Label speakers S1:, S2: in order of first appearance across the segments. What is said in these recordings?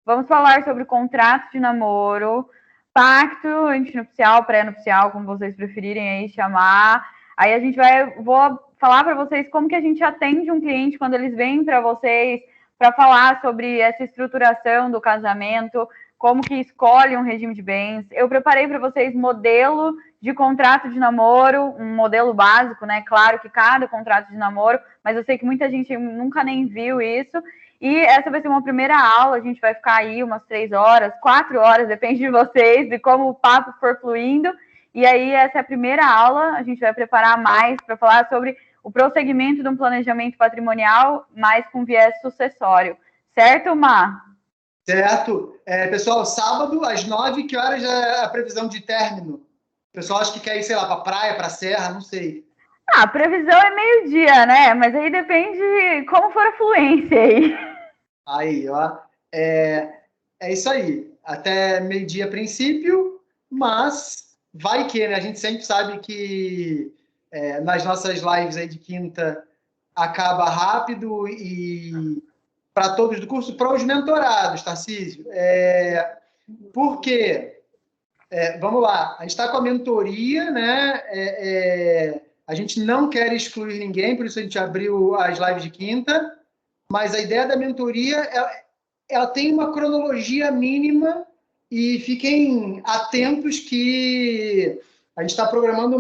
S1: Vamos falar sobre contrato de namoro, pacto antinupcial, pré-nupcial, como vocês preferirem aí chamar. Aí a gente vou falar para vocês como que a gente atende um cliente quando eles vêm para vocês para falar sobre essa estruturação do casamento, como que escolhe um regime de bens. Eu preparei para vocês modelo de contrato de namoro, um modelo básico, né? Claro que cada contrato de namoro, mas eu sei que muita gente nunca nem viu isso. E essa vai ser uma primeira aula, a gente vai ficar aí umas 3 horas, 4 horas, depende de vocês, de como o papo for fluindo. E aí, essa é a primeira aula, a gente vai preparar mais para falar sobre o prosseguimento de um planejamento patrimonial, mais com viés sucessório. Certo, Má?
S2: Certo. Pessoal, sábado, às 9, que horas é a previsão de término? O pessoal acha que quer ir, sei lá, para a praia, para a serra, não sei.
S1: A previsão é meio-dia, né? Mas aí depende como for a fluência aí.
S2: Aí, ó. É isso aí. Até meio-dia a princípio, mas vai que, né? A gente sempre sabe que nas nossas lives aí de quinta acaba rápido e para todos do curso, para os mentorados, Tarcísio. Por quê? Vamos lá, a gente está com a mentoria, né? A gente não quer excluir ninguém, por isso a gente abriu as lives de quinta, mas a ideia da mentoria, ela tem uma cronologia mínima e fiquem atentos que a gente está programando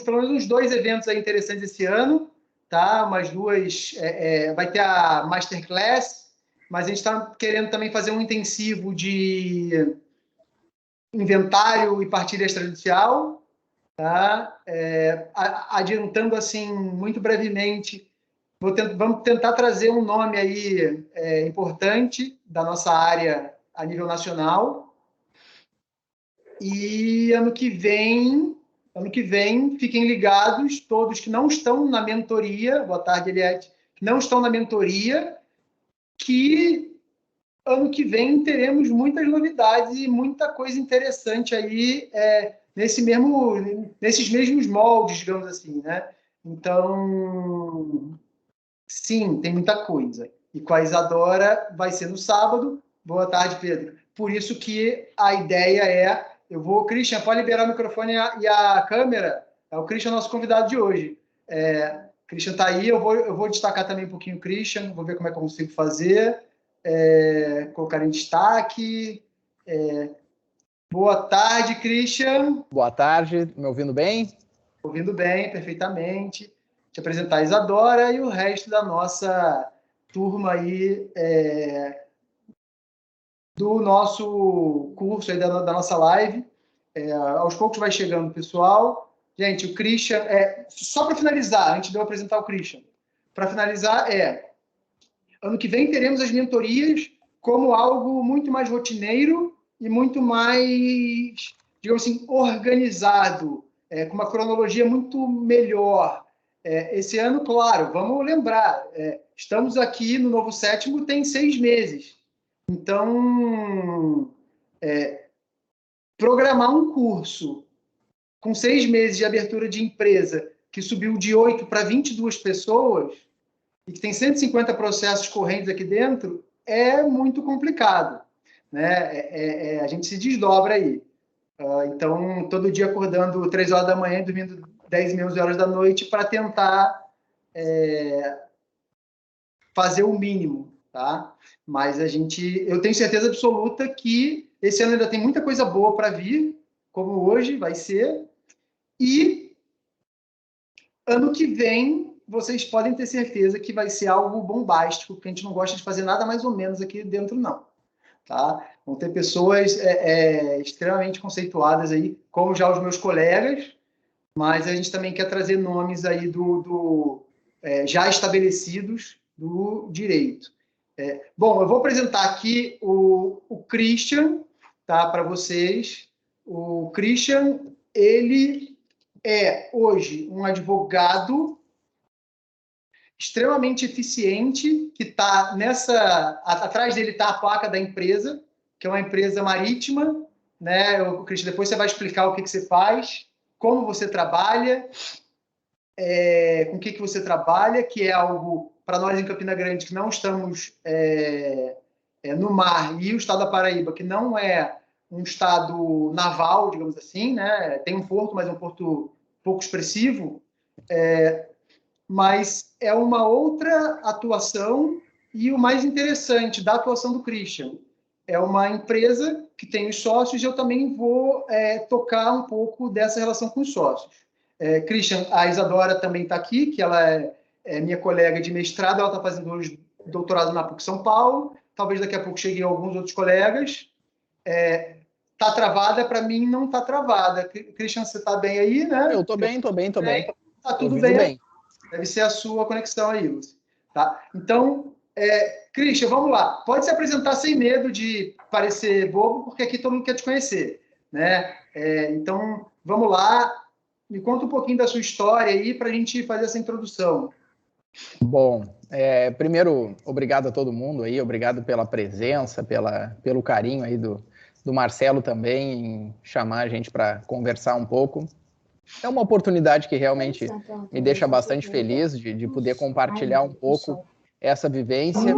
S2: pelo menos uns 2 eventos aí interessantes esse ano, tá? Umas 2, vai ter a Masterclass, mas a gente está querendo também fazer um intensivo de inventário e partilha extrajudicial, tá? Adiantando assim muito brevemente, vamos tentar trazer um nome aí importante da nossa área a nível nacional. E ano que vem, fiquem ligados, todos que não estão na mentoria, boa tarde, Eliette, que não estão na mentoria, que ano que vem teremos muitas novidades e muita coisa interessante aí nesses mesmos moldes, digamos assim, né? Então, sim, tem muita coisa. E com a Isadora vai ser no sábado. Boa tarde, Pedro. Por isso que a ideia Christian, pode liberar o microfone e a câmera? O Christian é o nosso convidado de hoje. Christian está aí, eu vou destacar também um pouquinho o Christian, vou ver como é que eu consigo fazer. Colocar em destaque. Boa tarde, Christian.
S3: Boa tarde, me ouvindo bem?
S2: Ouvindo bem, perfeitamente. Te apresentar a Isadora e o resto da nossa turma aí do nosso curso, aí da nossa live. Aos poucos vai chegando o pessoal. Gente, o Christian... só para finalizar, antes de eu apresentar o Christian, para finalizar, ano que vem teremos as mentorias como algo muito mais rotineiro e muito mais, digamos assim, organizado, com uma cronologia muito melhor. Esse ano, claro, vamos lembrar, estamos aqui no Novo Sétimo tem 6 meses. Então, programar um curso com 6 meses de abertura de empresa que subiu de 8 para 22 pessoas e que tem 150 processos correntes aqui dentro, é muito complicado, né? A gente se desdobra aí. Então, todo dia acordando 3 horas da manhã e dormindo 10, 11 horas da noite para tentar fazer o mínimo, tá? Mas eu tenho certeza absoluta que esse ano ainda tem muita coisa boa para vir, como hoje vai ser, e ano que vem vocês podem ter certeza que vai ser algo bombástico, porque a gente não gosta de fazer nada mais ou menos aqui dentro, não. Tá? Vão ter pessoas extremamente conceituadas aí, como já os meus colegas, mas a gente também quer trazer nomes aí já estabelecidos do direito. Bom, eu vou apresentar aqui o Christian, tá, para vocês. O Christian, ele é hoje um advogado extremamente eficiente, que está atrás dele está a placa da empresa, que é uma empresa marítima, né? Christian, depois você vai explicar o que você faz, como você trabalha, com o que você trabalha, que é algo para nós em Campina Grande que não estamos no mar, e o estado da Paraíba, que não é um estado naval, digamos assim, né? Tem um porto, mas é um porto pouco expressivo, mas é uma outra atuação, e o mais interessante da atuação do Christian é uma empresa que tem os sócios, e eu também vou tocar um pouco dessa relação com os sócios. Christian, a Isadora também está aqui, que ela é minha colega de mestrado, ela está fazendo hoje doutorado na PUC São Paulo, talvez daqui a pouco cheguem alguns outros colegas. Está travada, para mim não está travada. Christian, você está bem aí, né?
S3: Eu estou bem.
S2: Está tudo bem. Deve ser a sua conexão aí, Lúcio. Tá? Então, Christian, vamos lá. Pode se apresentar sem medo de parecer bobo, porque aqui todo mundo quer te conhecer, né? Então, vamos lá. Me conta um pouquinho da sua história aí para a gente fazer essa introdução.
S3: Bom, primeiro, obrigado a todo mundo aí, obrigado pela presença, pelo carinho aí do Marcelo também em chamar a gente para conversar um pouco. É uma oportunidade que realmente me deixa bastante feliz de poder compartilhar um pouco essa vivência.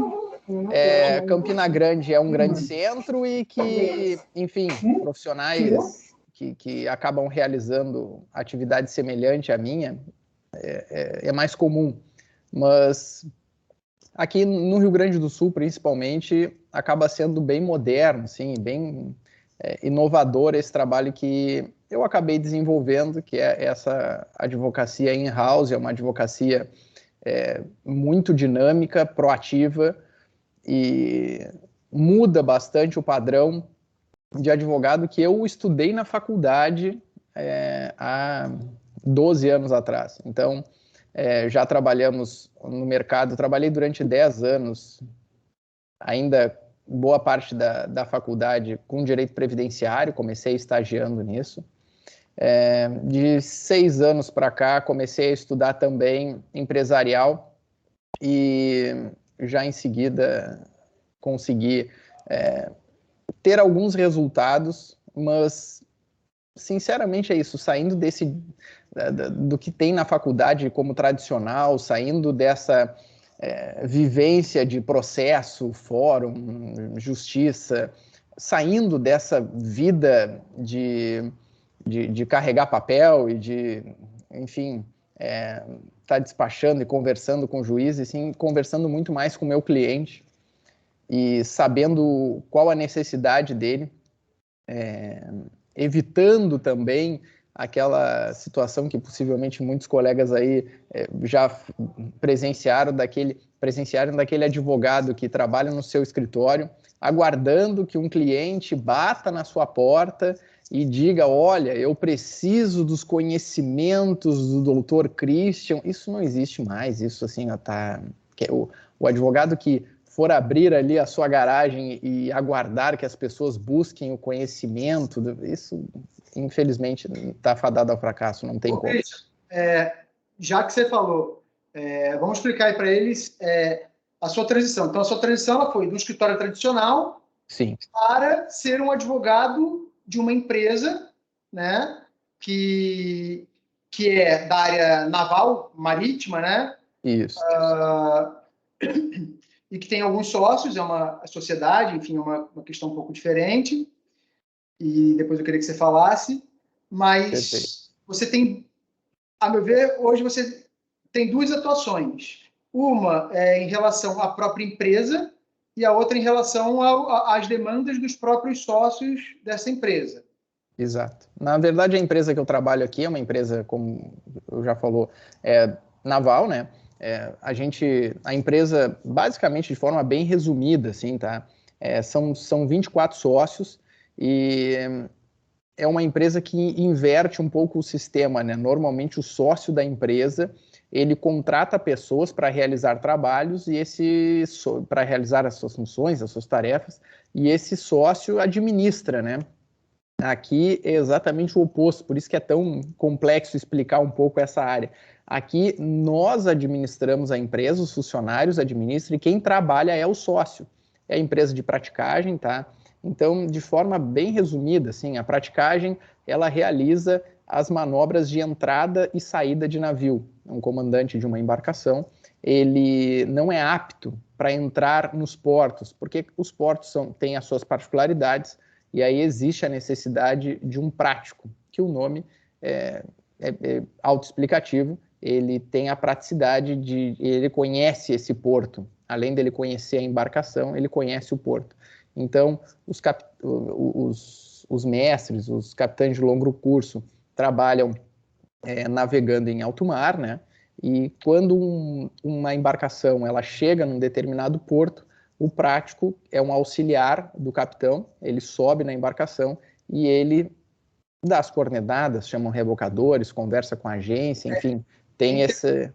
S3: Campina Grande é um grande centro e que, enfim, profissionais que acabam realizando atividade semelhante à minha é mais comum. Mas aqui no Rio Grande do Sul, principalmente, acaba sendo bem moderno, assim, bem inovador esse trabalho que eu acabei desenvolvendo, que é essa advocacia in-house, é uma advocacia muito dinâmica, proativa, e muda bastante o padrão de advogado que eu estudei na faculdade há 12 anos atrás. Então, já trabalhamos no mercado, trabalhei durante 10 anos, ainda boa parte da faculdade com direito previdenciário, comecei estagiando nisso. De 6 anos para cá, comecei a estudar também empresarial e já em seguida consegui ter alguns resultados, mas sinceramente é isso, saindo do que tem na faculdade como tradicional, saindo dessa vivência de processo, fórum, justiça, saindo dessa vida de carregar papel e de, enfim, tá despachando e conversando com o juiz, e sim conversando muito mais com o meu cliente e sabendo qual a necessidade dele, evitando também aquela situação que possivelmente muitos colegas aí já presenciaram daquele advogado que trabalha no seu escritório, aguardando que um cliente bata na sua porta e diga, olha, eu preciso dos conhecimentos do doutor Christian. Isso não existe mais, isso assim, o advogado que for abrir ali a sua garagem e aguardar que as pessoas busquem o conhecimento, isso, infelizmente, está fadado ao fracasso, não tem como.
S2: Christian, já que você falou, vamos explicar aí para eles a sua transição. Então, a sua transição ela foi do escritório tradicional
S3: Sim.
S2: para ser um advogado de uma empresa, né, que é da área naval, marítima, né?
S3: Isso.
S2: E que tem alguns sócios, é uma sociedade, enfim, é uma questão um pouco diferente, e depois eu queria que você falasse, mas
S3: Perfeito.
S2: Você tem, a meu ver, hoje você tem duas atuações, uma em relação à própria empresa e a outra em relação às demandas dos próprios sócios dessa empresa.
S3: Exato. Na verdade, a empresa que eu trabalho aqui é uma empresa, como eu já falou, naval, né? A empresa, basicamente, de forma bem resumida, assim, tá? São 24 sócios e é uma empresa que inverte um pouco o sistema, né? Normalmente, o sócio da empresa, ele contrata pessoas para realizar trabalhos e para realizar as suas funções, as suas tarefas, e esse sócio administra, né? Aqui é exatamente o oposto, por isso que é tão complexo explicar um pouco essa área. Aqui nós administramos a empresa, os funcionários administram, e quem trabalha é o sócio. É a empresa de praticagem, tá? Então, de forma bem resumida, assim, a praticagem, ela realiza as manobras de entrada e saída de navio. Um comandante de uma embarcação, ele não é apto para entrar nos portos, porque os portos têm as suas particularidades, e aí existe a necessidade de um prático, que o nome é autoexplicativo, ele tem a praticidade ele conhece esse porto, além dele conhecer a embarcação, ele conhece o porto. Então, os mestres, os capitães de longo curso, trabalham navegando em alto mar, né? E quando uma embarcação ela chega num determinado porto, o prático é um auxiliar do capitão, ele sobe na embarcação e ele dá as coordenadas, chamam rebocadores, conversa com a agência, enfim, tem esse...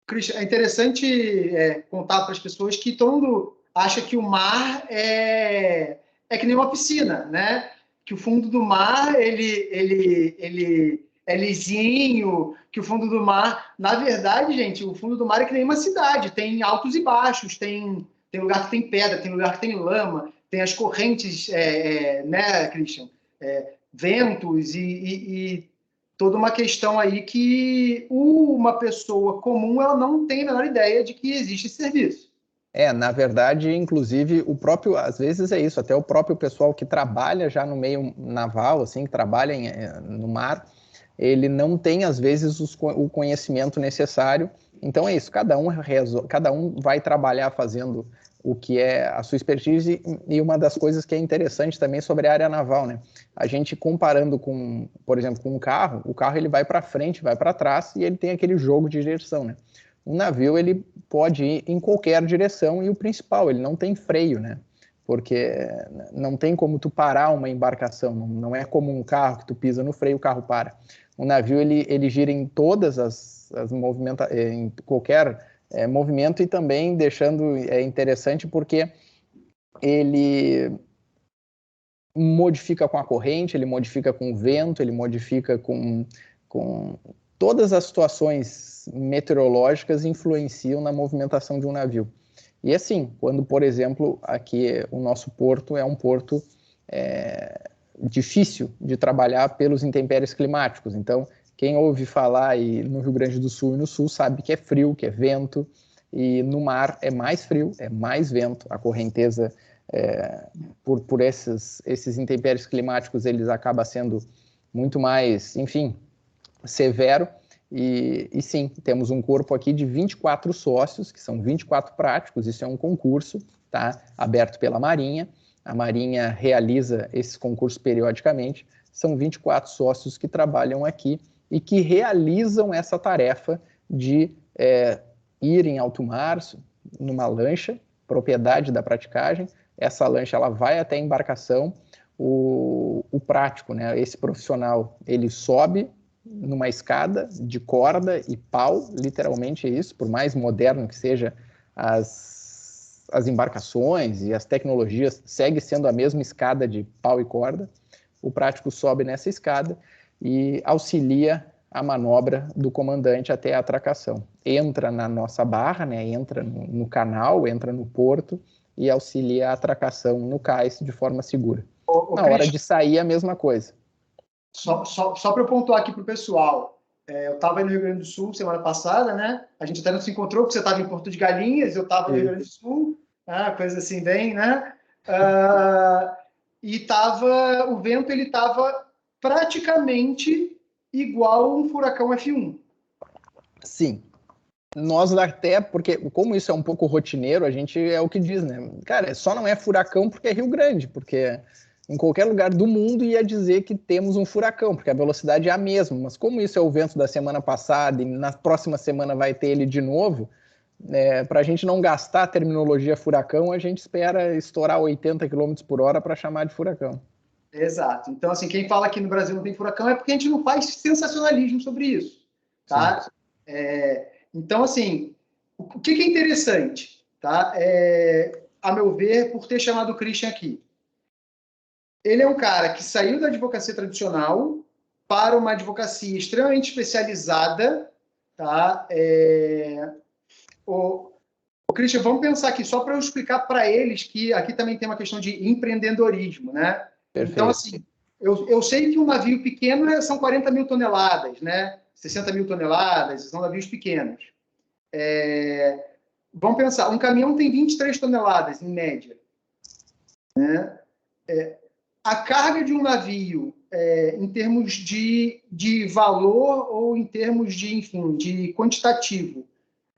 S2: Christian, é interessante contar para as pessoas que todo mundo acha que o mar é que nem uma piscina, né? Que o fundo do mar ele é lisinho, que o fundo do mar... Na verdade, gente, o fundo do mar é que nem uma cidade, tem altos e baixos, tem lugar que tem pedra, tem lugar que tem lama, tem as correntes, né, Christian? Ventos e toda uma questão aí que uma pessoa comum ela não tem a menor ideia de que existe esse serviço.
S3: Na verdade, inclusive, às vezes é isso, até o próprio pessoal que trabalha já no meio naval, assim, que trabalha no mar, ele não tem, às vezes, o conhecimento necessário. Então é isso, cada um vai trabalhar fazendo o que é a sua expertise, e uma das coisas que é interessante também sobre a área naval, né? A gente comparando com, por exemplo, com um carro, o carro ele vai para frente, vai para trás, e ele tem aquele jogo de direção, né? Um navio, ele pode ir em qualquer direção, e o principal, ele não tem freio, né? Porque não tem como tu parar uma embarcação, não é como um carro que tu pisa no freio, o carro para. O navio, ele gira em todas as movimentações, em qualquer movimento, e também deixando interessante porque ele modifica com a corrente, ele modifica com o vento, ele modifica com todas as situações meteorológicas influenciam na movimentação de um navio. E assim, quando, por exemplo, aqui o nosso porto é um porto difícil de trabalhar pelos intempéries climáticos. Então, quem ouve falar no Rio Grande do Sul e no Sul sabe que é frio, que é vento, e no mar é mais frio, é mais vento, a correnteza, por esses intempéries climáticos, eles acabam sendo muito mais, enfim, severo. E sim, temos um corpo aqui de 24 sócios, que são 24 práticos, isso é um concurso, tá? Aberto pela Marinha. A Marinha realiza esses concursos periodicamente. São 24 sócios que trabalham aqui e que realizam essa tarefa de ir em alto mar, numa lancha, propriedade da praticagem. Essa lancha ela vai até a embarcação. O prático, né, esse profissional, ele sobe numa escada de corda e pau, literalmente é isso, por mais moderno que seja as embarcações e as tecnologias, segue sendo a mesma escada de pau e corda. O prático sobe nessa escada e auxilia a manobra do comandante até a atracação. Entra na nossa barra, né, entra no canal, entra no porto e auxilia a atracação no cais de forma segura. Na hora de sair, a mesma coisa.
S2: Só para eu pontuar aqui para o pessoal, eu estava no Rio Grande do Sul semana passada, né? A gente até não se encontrou, porque você estava em Porto de Galinhas, eu estava no Rio Grande do Sul, coisa assim bem, né? E o vento ele estava praticamente igual a um furacão F1.
S3: Sim. Nós até, porque como isso é um pouco rotineiro, a gente é o que diz, né? Cara, só não é furacão porque é Rio Grande, porque em qualquer lugar do mundo ia dizer que temos um furacão, porque a velocidade é a mesma. Mas como isso é o vento da semana passada e na próxima semana vai ter ele de novo, para a gente não gastar a terminologia furacão, a gente espera estourar 80 km por hora para chamar de furacão.
S2: Exato. Então, assim, quem fala que no Brasil não tem furacão é porque a gente não faz sensacionalismo sobre isso, tá? Então, assim, o que é interessante, tá? A meu ver, por ter chamado o Christian aqui. Ele é um cara que saiu da advocacia tradicional para uma advocacia extremamente especializada, tá? O Christian, vamos pensar aqui, só para eu explicar para eles que aqui também tem uma questão de empreendedorismo, né?
S3: Perfeito.
S2: Então, assim, eu sei que um navio pequeno são 40 mil toneladas, né? 60 mil toneladas, são navios pequenos. Vamos pensar, um caminhão tem 23 toneladas, em média. Né? A carga de um navio, em termos de valor ou em termos de, enfim, de quantitativo,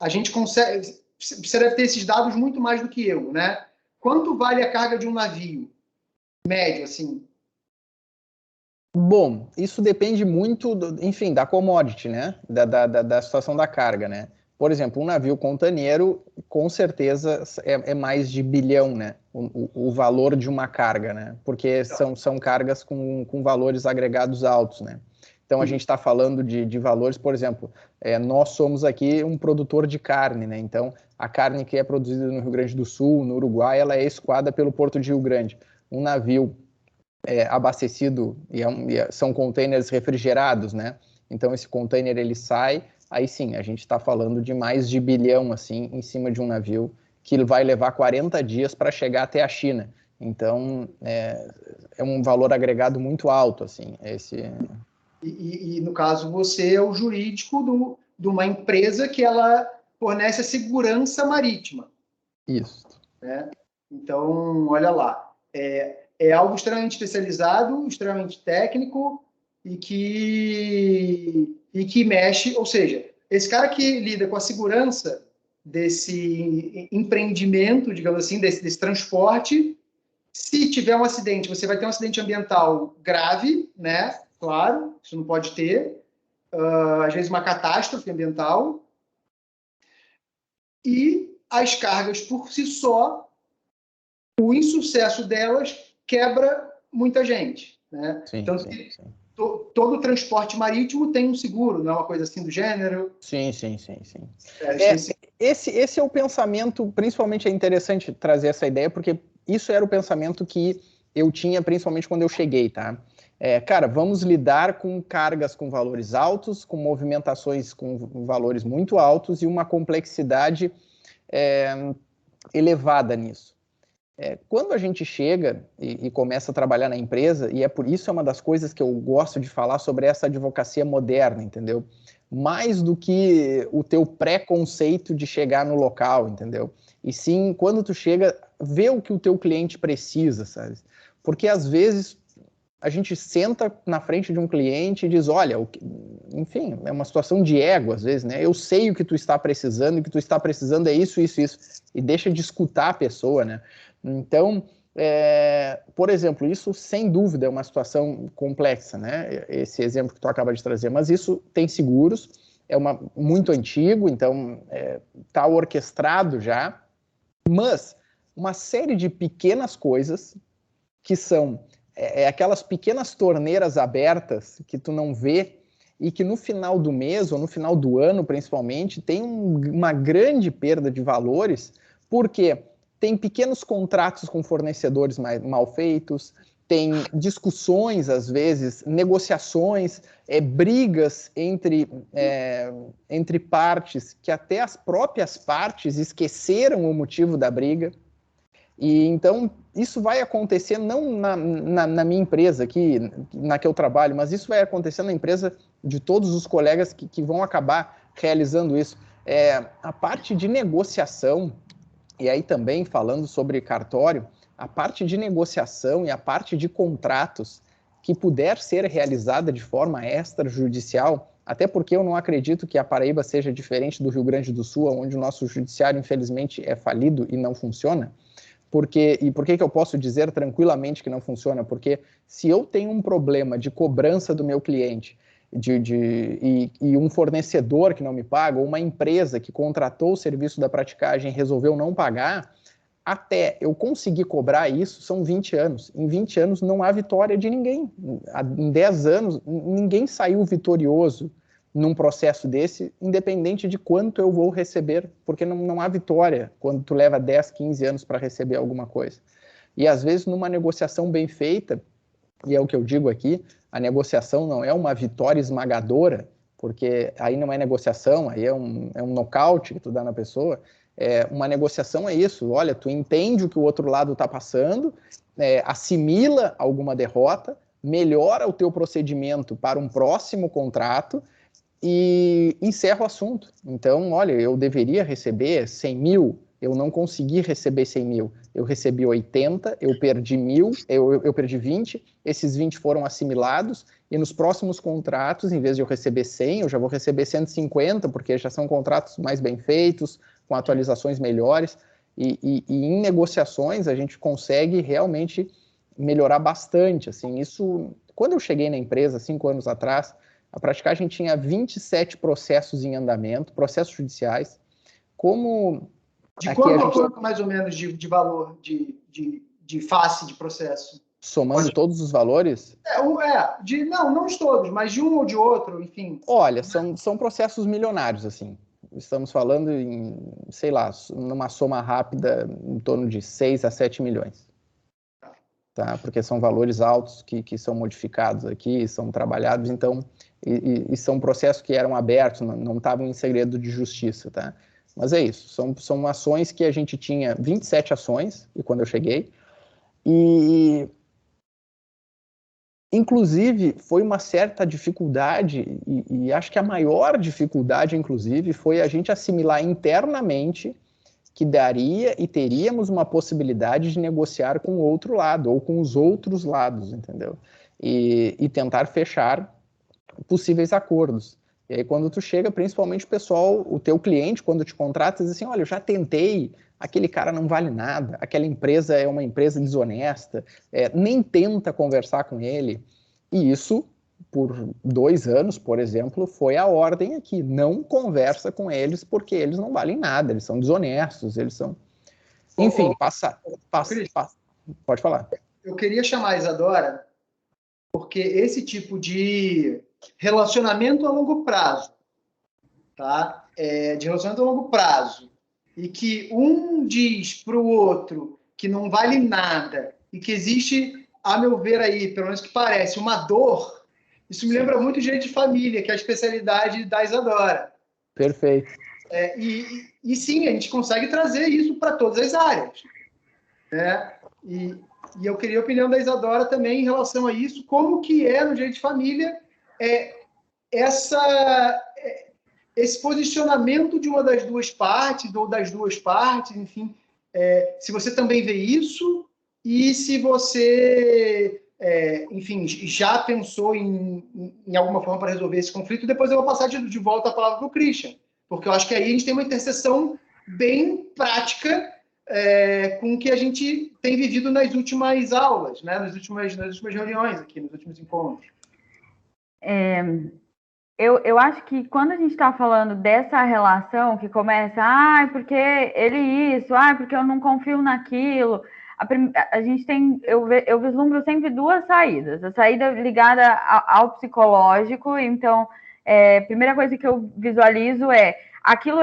S2: a gente consegue... Você deve ter esses dados muito mais do que eu, né? Quanto vale a carga de um navio? Médio, assim.
S3: Bom, isso depende muito, enfim, da commodity, né? Da situação da carga, né? Por exemplo, um navio contaneiro, com certeza, é mais de bilhão, né? O valor de uma carga, né? Porque são cargas com valores agregados altos, né? Então, a gente está falando de valores, por exemplo, nós somos aqui um produtor de carne, né? Então, a carne que é produzida no Rio Grande do Sul, no Uruguai, ela é escoada pelo Porto de Rio Grande. Um navio abastecido, são containers refrigerados, né? Então, esse container, ele sai, aí sim, a gente está falando de mais de bilhão, assim, em cima de um navio, que vai levar 40 dias para chegar até a China. Então, é um valor agregado muito alto, assim,
S2: E no caso, você é o jurídico de uma empresa que ela fornece a segurança marítima.
S3: Isso.
S2: Né? Então, olha lá, é algo extremamente especializado, extremamente técnico e que mexe, ou seja, esse cara que lida com a segurança desse empreendimento, digamos assim, desse transporte, se tiver um acidente, você vai ter um acidente ambiental grave, né? Claro, isso não pode ter. Às vezes uma catástrofe ambiental. E as cargas por si só, o insucesso delas quebra muita gente. Né?
S3: Sim,
S2: Tanto
S3: sim,
S2: que
S3: sim.
S2: todo transporte marítimo tem um seguro, não é uma coisa assim do gênero?
S3: Sim. Esse é o pensamento, principalmente é interessante trazer essa ideia, porque isso era o pensamento que eu tinha, principalmente quando eu cheguei, tá? Cara, vamos lidar com cargas com valores altos, com movimentações com valores muito altos e uma complexidade elevada nisso. Quando a gente chega e começa a trabalhar na empresa, e por isso é uma das coisas que eu gosto de falar sobre essa advocacia moderna, entendeu? Mais do que o teu pré-conceito de chegar no local, entendeu? E sim, quando tu chega, vê o que o teu cliente precisa, sabe? Porque às vezes a gente senta na frente de um cliente e diz, olha, enfim, é uma situação de ego às vezes, né? Eu sei o que tu está precisando, e o que tu está precisando é isso, e deixa de escutar a pessoa, né? Então, por exemplo, isso sem dúvida é uma situação complexa, né? Esse exemplo que tu acaba de trazer, mas isso tem seguros, muito antigo, então está orquestrado já, mas uma série de pequenas coisas que são aquelas pequenas torneiras abertas que tu não vê e que no final do mês ou no final do ano, principalmente, tem uma grande perda de valores, porque tem pequenos contratos com fornecedores mal feitos, tem discussões, às vezes, negociações, brigas entre partes, que até as próprias partes esqueceram o motivo da briga. E então isso vai acontecer não na minha empresa aqui, na que eu trabalho, mas isso vai acontecer na empresa de todos os colegas que vão acabar realizando isso. A parte de negociação, e aí também falando sobre cartório, a parte de negociação e a parte de contratos que puder ser realizada de forma extrajudicial, até porque eu não acredito que a Paraíba seja diferente do Rio Grande do Sul, onde o nosso judiciário, infelizmente, é falido e não funciona. Por que eu posso dizer tranquilamente que não funciona? Porque se eu tenho um problema de cobrança do meu cliente e um fornecedor que não me paga, ou uma empresa que contratou o serviço da praticagem e resolveu não pagar, até eu conseguir cobrar isso são 20 anos. Em 20 anos não há vitória de ninguém. Em 10 anos ninguém saiu vitorioso num processo desse, independente de quanto eu vou receber, porque não há vitória quando tu leva 10, 15 anos para receber alguma coisa. E às vezes numa negociação bem feita, e é o que eu digo aqui, a negociação não é uma vitória esmagadora, porque aí não é negociação, aí é um nocaute que tu dá na pessoa. Uma negociação é isso, olha, tu entende o que o outro lado está passando, assimila alguma derrota, melhora o teu procedimento para um próximo contrato, e encerro o assunto. Então, olha, eu deveria receber 100 mil, eu não consegui receber 100 mil, eu recebi 80, eu perdi 1.000, eu perdi 20, esses 20 foram assimilados, e nos próximos contratos, em vez de eu receber 100, eu já vou receber 150, porque já são contratos mais bem feitos, com atualizações melhores, e em negociações a gente consegue realmente melhorar bastante. Assim, isso, quando eu cheguei na empresa, 5 anos atrás, a Praticagem tinha 27 processos em andamento, processos judiciais. Como
S2: de quanto a quanto, mais ou menos, de valor de face de processo?
S3: Somando todos os valores?
S2: Não de todos, mas de um ou de outro, enfim.
S3: Olha, são processos milionários, assim. Estamos falando em, sei lá, numa soma rápida, em torno de 6 a 7 milhões. Tá? Porque são valores altos que são modificados aqui, são trabalhados, então, e são processos que eram abertos, não estavam em segredo de justiça, tá? Mas é isso, são ações que a gente tinha 27 ações, e quando eu cheguei, e inclusive foi uma certa dificuldade, e acho que a maior dificuldade, inclusive, foi a gente assimilar internamente que daria e teríamos uma possibilidade de negociar com o outro lado, ou com os outros lados, entendeu? E tentar fechar possíveis acordos. E aí, quando tu chega, principalmente o pessoal, o teu cliente, quando te contrata, diz assim, olha, eu já tentei, aquele cara não vale nada, aquela empresa é uma empresa desonesta, nem tenta conversar com ele. E isso, por 2 anos, por exemplo, foi a ordem aqui, não conversa com eles porque eles não valem nada, eles são desonestos, eles são... Enfim, pode falar.
S2: Eu queria chamar a Isadora, porque esse tipo de relacionamento a longo prazo, tá? De relacionamento a longo prazo, e que um diz para o outro que não vale nada, e que existe, a meu ver aí, pelo menos que parece, uma dor, isso me lembra muito Direito de Família, que é a especialidade da Isadora.
S3: Perfeito.
S2: E sim, a gente consegue trazer isso para todas as áreas, né? E eu queria a opinião da Isadora também em relação a isso, como que é no Direito de Família esse posicionamento de uma das duas partes, ou das duas partes, enfim, se você também vê isso, e se você, enfim, já pensou em alguma forma para resolver esse conflito. Depois eu vou passar de volta a palavra para o Christian, porque eu acho que aí a gente tem uma interseção bem prática com o que a gente tem vivido nas últimas aulas, né? nas últimas reuniões aqui, nos últimos encontros.
S1: Eu acho que quando a gente está falando dessa relação que começa, porque ele isso, porque eu não confio naquilo, a gente tem, eu vislumbro sempre 2 saídas. A saída ligada ao psicológico, então, a primeira coisa que eu visualizo aquilo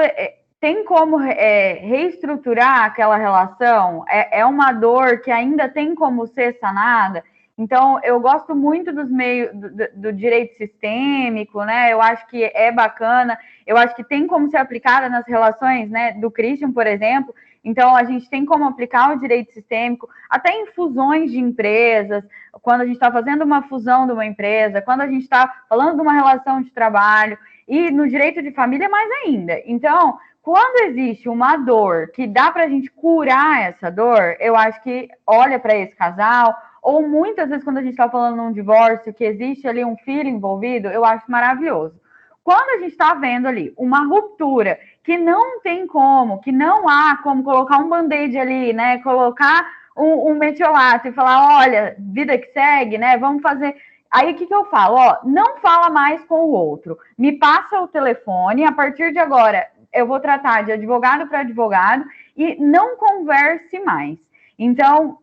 S1: tem como reestruturar aquela relação? É uma dor que ainda tem como ser sanada? Então, eu gosto muito dos meios do direito sistêmico, né? Eu acho que é bacana, eu acho que tem como ser aplicada nas relações, né, do Christian, por exemplo. Então, a gente tem como aplicar o direito sistêmico até em fusões de empresas, quando a gente está fazendo uma fusão de uma empresa, quando a gente está falando de uma relação de trabalho, e no direito de família mais ainda. Então, quando existe uma dor que dá para a gente curar essa dor, eu acho que olha para esse casal, ou muitas vezes quando a gente está falando de um divórcio, que existe ali um filho envolvido, eu acho maravilhoso. Quando a gente está vendo ali uma ruptura que não tem como, que não há como colocar um band-aid ali, né, colocar um metiolato e falar, olha, vida que segue, né, vamos fazer... Aí, o que eu falo? Não fala mais com o outro. Me passa o telefone, a partir de agora, eu vou tratar de advogado para advogado e não converse mais. Então,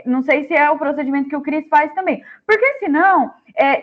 S1: não sei se é o procedimento que o Cris faz também, porque senão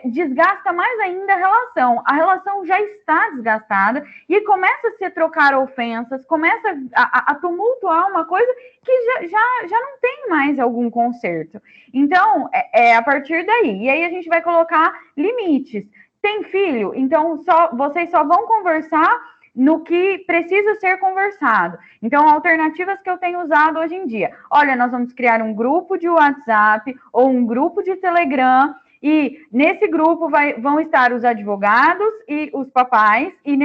S1: desgasta mais ainda a relação. A relação já está desgastada e começa a se trocar ofensas, começa a tumultuar uma coisa que já não tem mais algum conserto. Então, a partir daí. E aí a gente vai colocar limites. Tem filho? Então, vocês só vão conversar no que precisa ser conversado. Então, alternativas que eu tenho usado hoje em dia. Olha, nós vamos criar um grupo de WhatsApp ou um grupo de Telegram E nesse grupo vão estar os advogados e os papais, e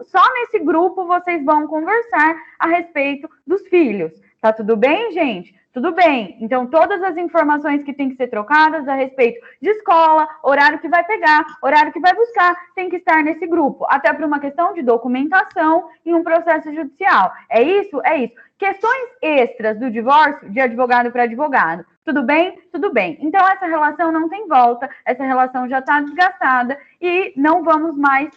S1: só nesse grupo vocês vão conversar a respeito dos filhos. Tá tudo bem, gente? Tudo bem. Então, todas as informações que têm que ser trocadas a respeito de escola, horário que vai pegar, horário que vai buscar, tem que estar nesse grupo. Até por uma questão de documentação em um processo judicial. É isso? É isso. Questões extras do divórcio, de advogado para advogado. Tudo bem? Tudo bem. Então, essa relação não tem volta, essa relação já está desgastada e não vamos mais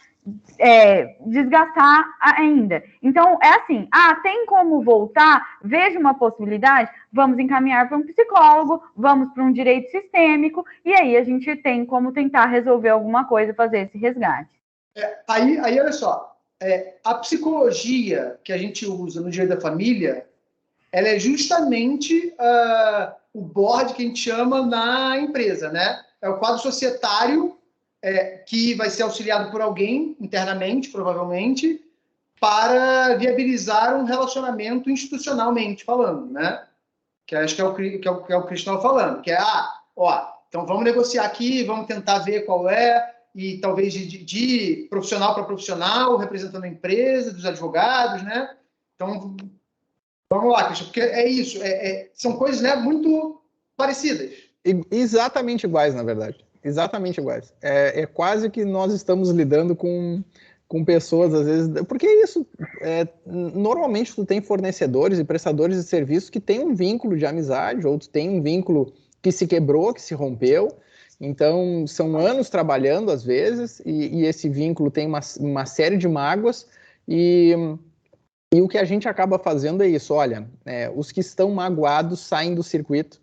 S1: desgastar ainda. Então, é assim, tem como voltar? Veja uma possibilidade, vamos encaminhar para um psicólogo, vamos para um direito sistêmico, e aí a gente tem como tentar resolver alguma coisa, fazer esse resgate.
S2: Aí, olha só, a psicologia que a gente usa no direito da família, ela é justamente o board que a gente chama na empresa, né? É o quadro societário que vai ser auxiliado por alguém internamente, provavelmente, para viabilizar um relacionamento institucionalmente falando, né? Que acho que é o Cristiano falando, que então vamos negociar aqui, vamos tentar ver qual e talvez de profissional para profissional, representando a empresa, dos advogados, né? Então, vamos lá, Cristiano, porque é isso, são coisas, né, muito parecidas.
S3: Exatamente iguais, na verdade. Exatamente iguais. É quase que nós estamos lidando com pessoas, às vezes... Porque é isso. Normalmente, tu tem fornecedores e prestadores de serviços que têm um vínculo de amizade, ou tu tem um vínculo que se quebrou, que se rompeu. Então, são anos trabalhando, às vezes, e esse vínculo tem uma série de mágoas. E o que a gente acaba fazendo é isso. Olha, os que estão magoados saem do circuito.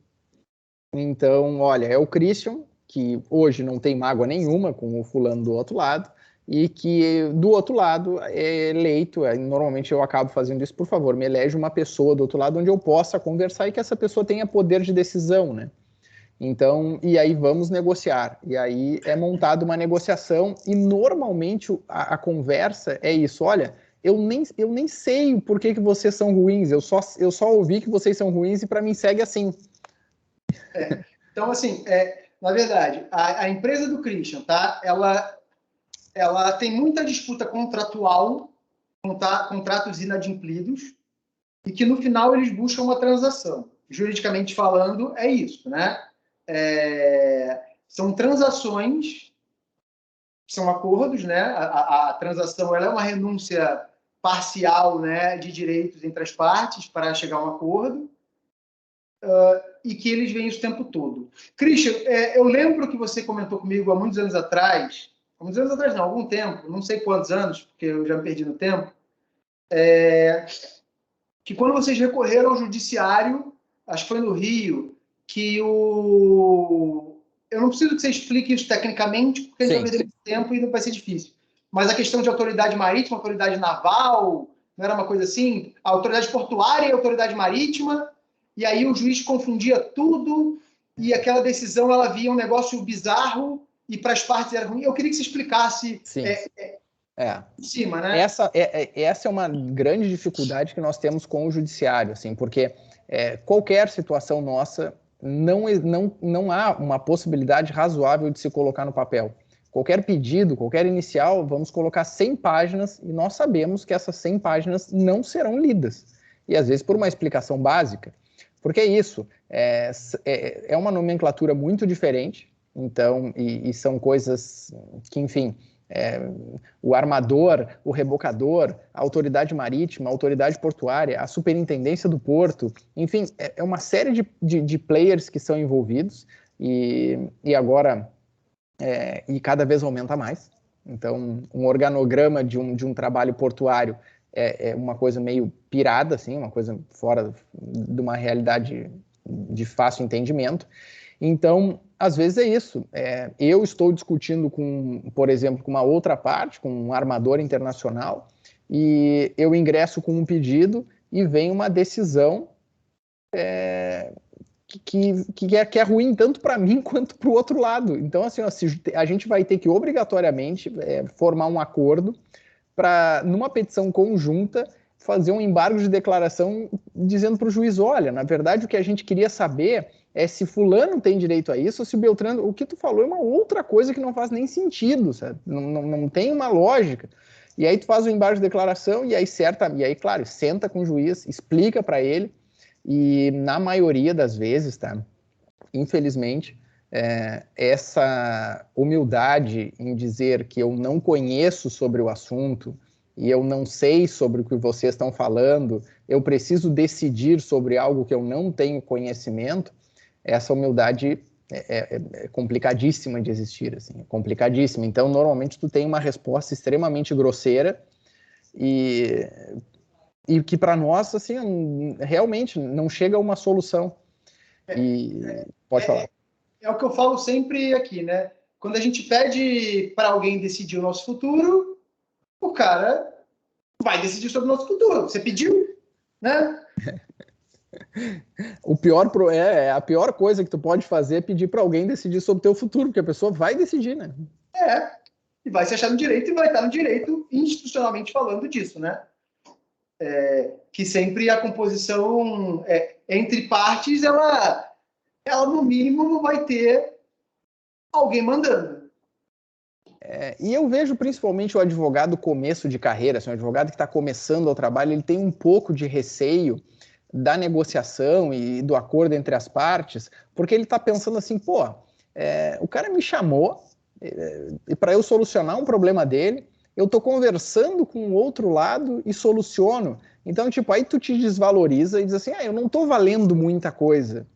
S3: Então, olha, é o Christian, que hoje não tem mágoa nenhuma com o fulano do outro lado, e que do outro lado é eleito, normalmente eu acabo fazendo isso, por favor, me elege uma pessoa do outro lado onde eu possa conversar e que essa pessoa tenha poder de decisão, né? Então, e aí vamos negociar, e aí é montada uma negociação, e normalmente a conversa é isso, olha, eu nem sei por que vocês são ruins, eu só ouvi que vocês são ruins e para mim segue assim.
S2: Então, assim, na verdade, a empresa do Christian, tá? Ela tem muita disputa contratual, contratos inadimplidos, e que no final eles buscam uma transação. Juridicamente falando, é isso, né? São transações, são acordos, né? A transação ela é uma renúncia parcial, né, de direitos entre as partes para chegar a um acordo. E que eles veem isso o tempo todo. Christian, eu lembro que você comentou comigo há muitos anos atrás não, há algum tempo, não sei quantos anos, porque eu já me perdi no tempo, que quando vocês recorreram ao judiciário, acho que foi no Rio, que eu não preciso que você explique isso tecnicamente, porque a gente vai perder muito tempo e não vai ser difícil. Mas a questão de autoridade marítima, autoridade naval, não era uma coisa assim? A autoridade portuária e a autoridade marítima... E aí o juiz confundia tudo e aquela decisão ela via um negócio bizarro e para as partes era ruim. Eu queria que você explicasse em cima, né?
S3: Essa é uma grande dificuldade que nós temos com o judiciário, assim, porque qualquer situação nossa não há uma possibilidade razoável de se colocar no papel. Qualquer pedido, qualquer inicial, vamos colocar 100 páginas e nós sabemos que essas 100 páginas não serão lidas. E às vezes por uma explicação básica. Porque é isso, é uma nomenclatura muito diferente, então, e são coisas que, enfim, o armador, o rebocador, a autoridade marítima, a autoridade portuária, a superintendência do porto, enfim, é uma série de players que são envolvidos e agora, e cada vez aumenta mais. Então, um organograma de um trabalho portuário é uma coisa meio pirada, assim, uma coisa fora de uma realidade de fácil entendimento. Então, às vezes é isso. Eu estou discutindo por exemplo, com uma outra parte, com um armador internacional, e eu ingresso com um pedido e vem uma decisão que é ruim tanto para mim quanto para o outro lado. Então, assim, a gente vai ter que obrigatoriamente formar um acordo para, numa petição conjunta, fazer um embargo de declaração dizendo para o juiz, olha, na verdade o que a gente queria saber é se fulano tem direito a isso ou se o Beltrano... O que tu falou é uma outra coisa que não faz nem sentido, sabe? Não tem uma lógica. E aí tu faz o embargo de declaração e aí, claro, senta com o juiz, explica para ele, e na maioria das vezes, tá? Infelizmente, essa humildade em dizer que eu não conheço sobre o assunto e eu não sei sobre o que vocês estão falando, eu preciso decidir sobre algo que eu não tenho conhecimento, essa humildade é complicadíssima de existir, assim, é complicadíssima. Então, normalmente, tu tem uma resposta extremamente grosseira e que para nós, assim, realmente não chega a uma solução. Pode falar.
S2: É o que eu falo sempre aqui, né? Quando a gente pede para alguém decidir o nosso futuro, o cara vai decidir sobre o nosso futuro. Você pediu, né?
S3: A pior coisa que tu pode fazer é pedir para alguém decidir sobre o teu futuro, porque a pessoa vai decidir, né?
S2: E vai se achar no direito e vai estar no direito institucionalmente falando disso, né? Que sempre a composição entre partes, ela no mínimo vai ter alguém mandando.
S3: E eu vejo principalmente o advogado começo de carreira, assim, o advogado que está começando o trabalho, ele tem um pouco de receio da negociação e do acordo entre as partes, porque ele está pensando assim, o cara me chamou para eu solucionar um problema dele, eu estou conversando com o outro lado e soluciono. Então, aí tu te desvaloriza e diz assim, eu não estou valendo muita coisa.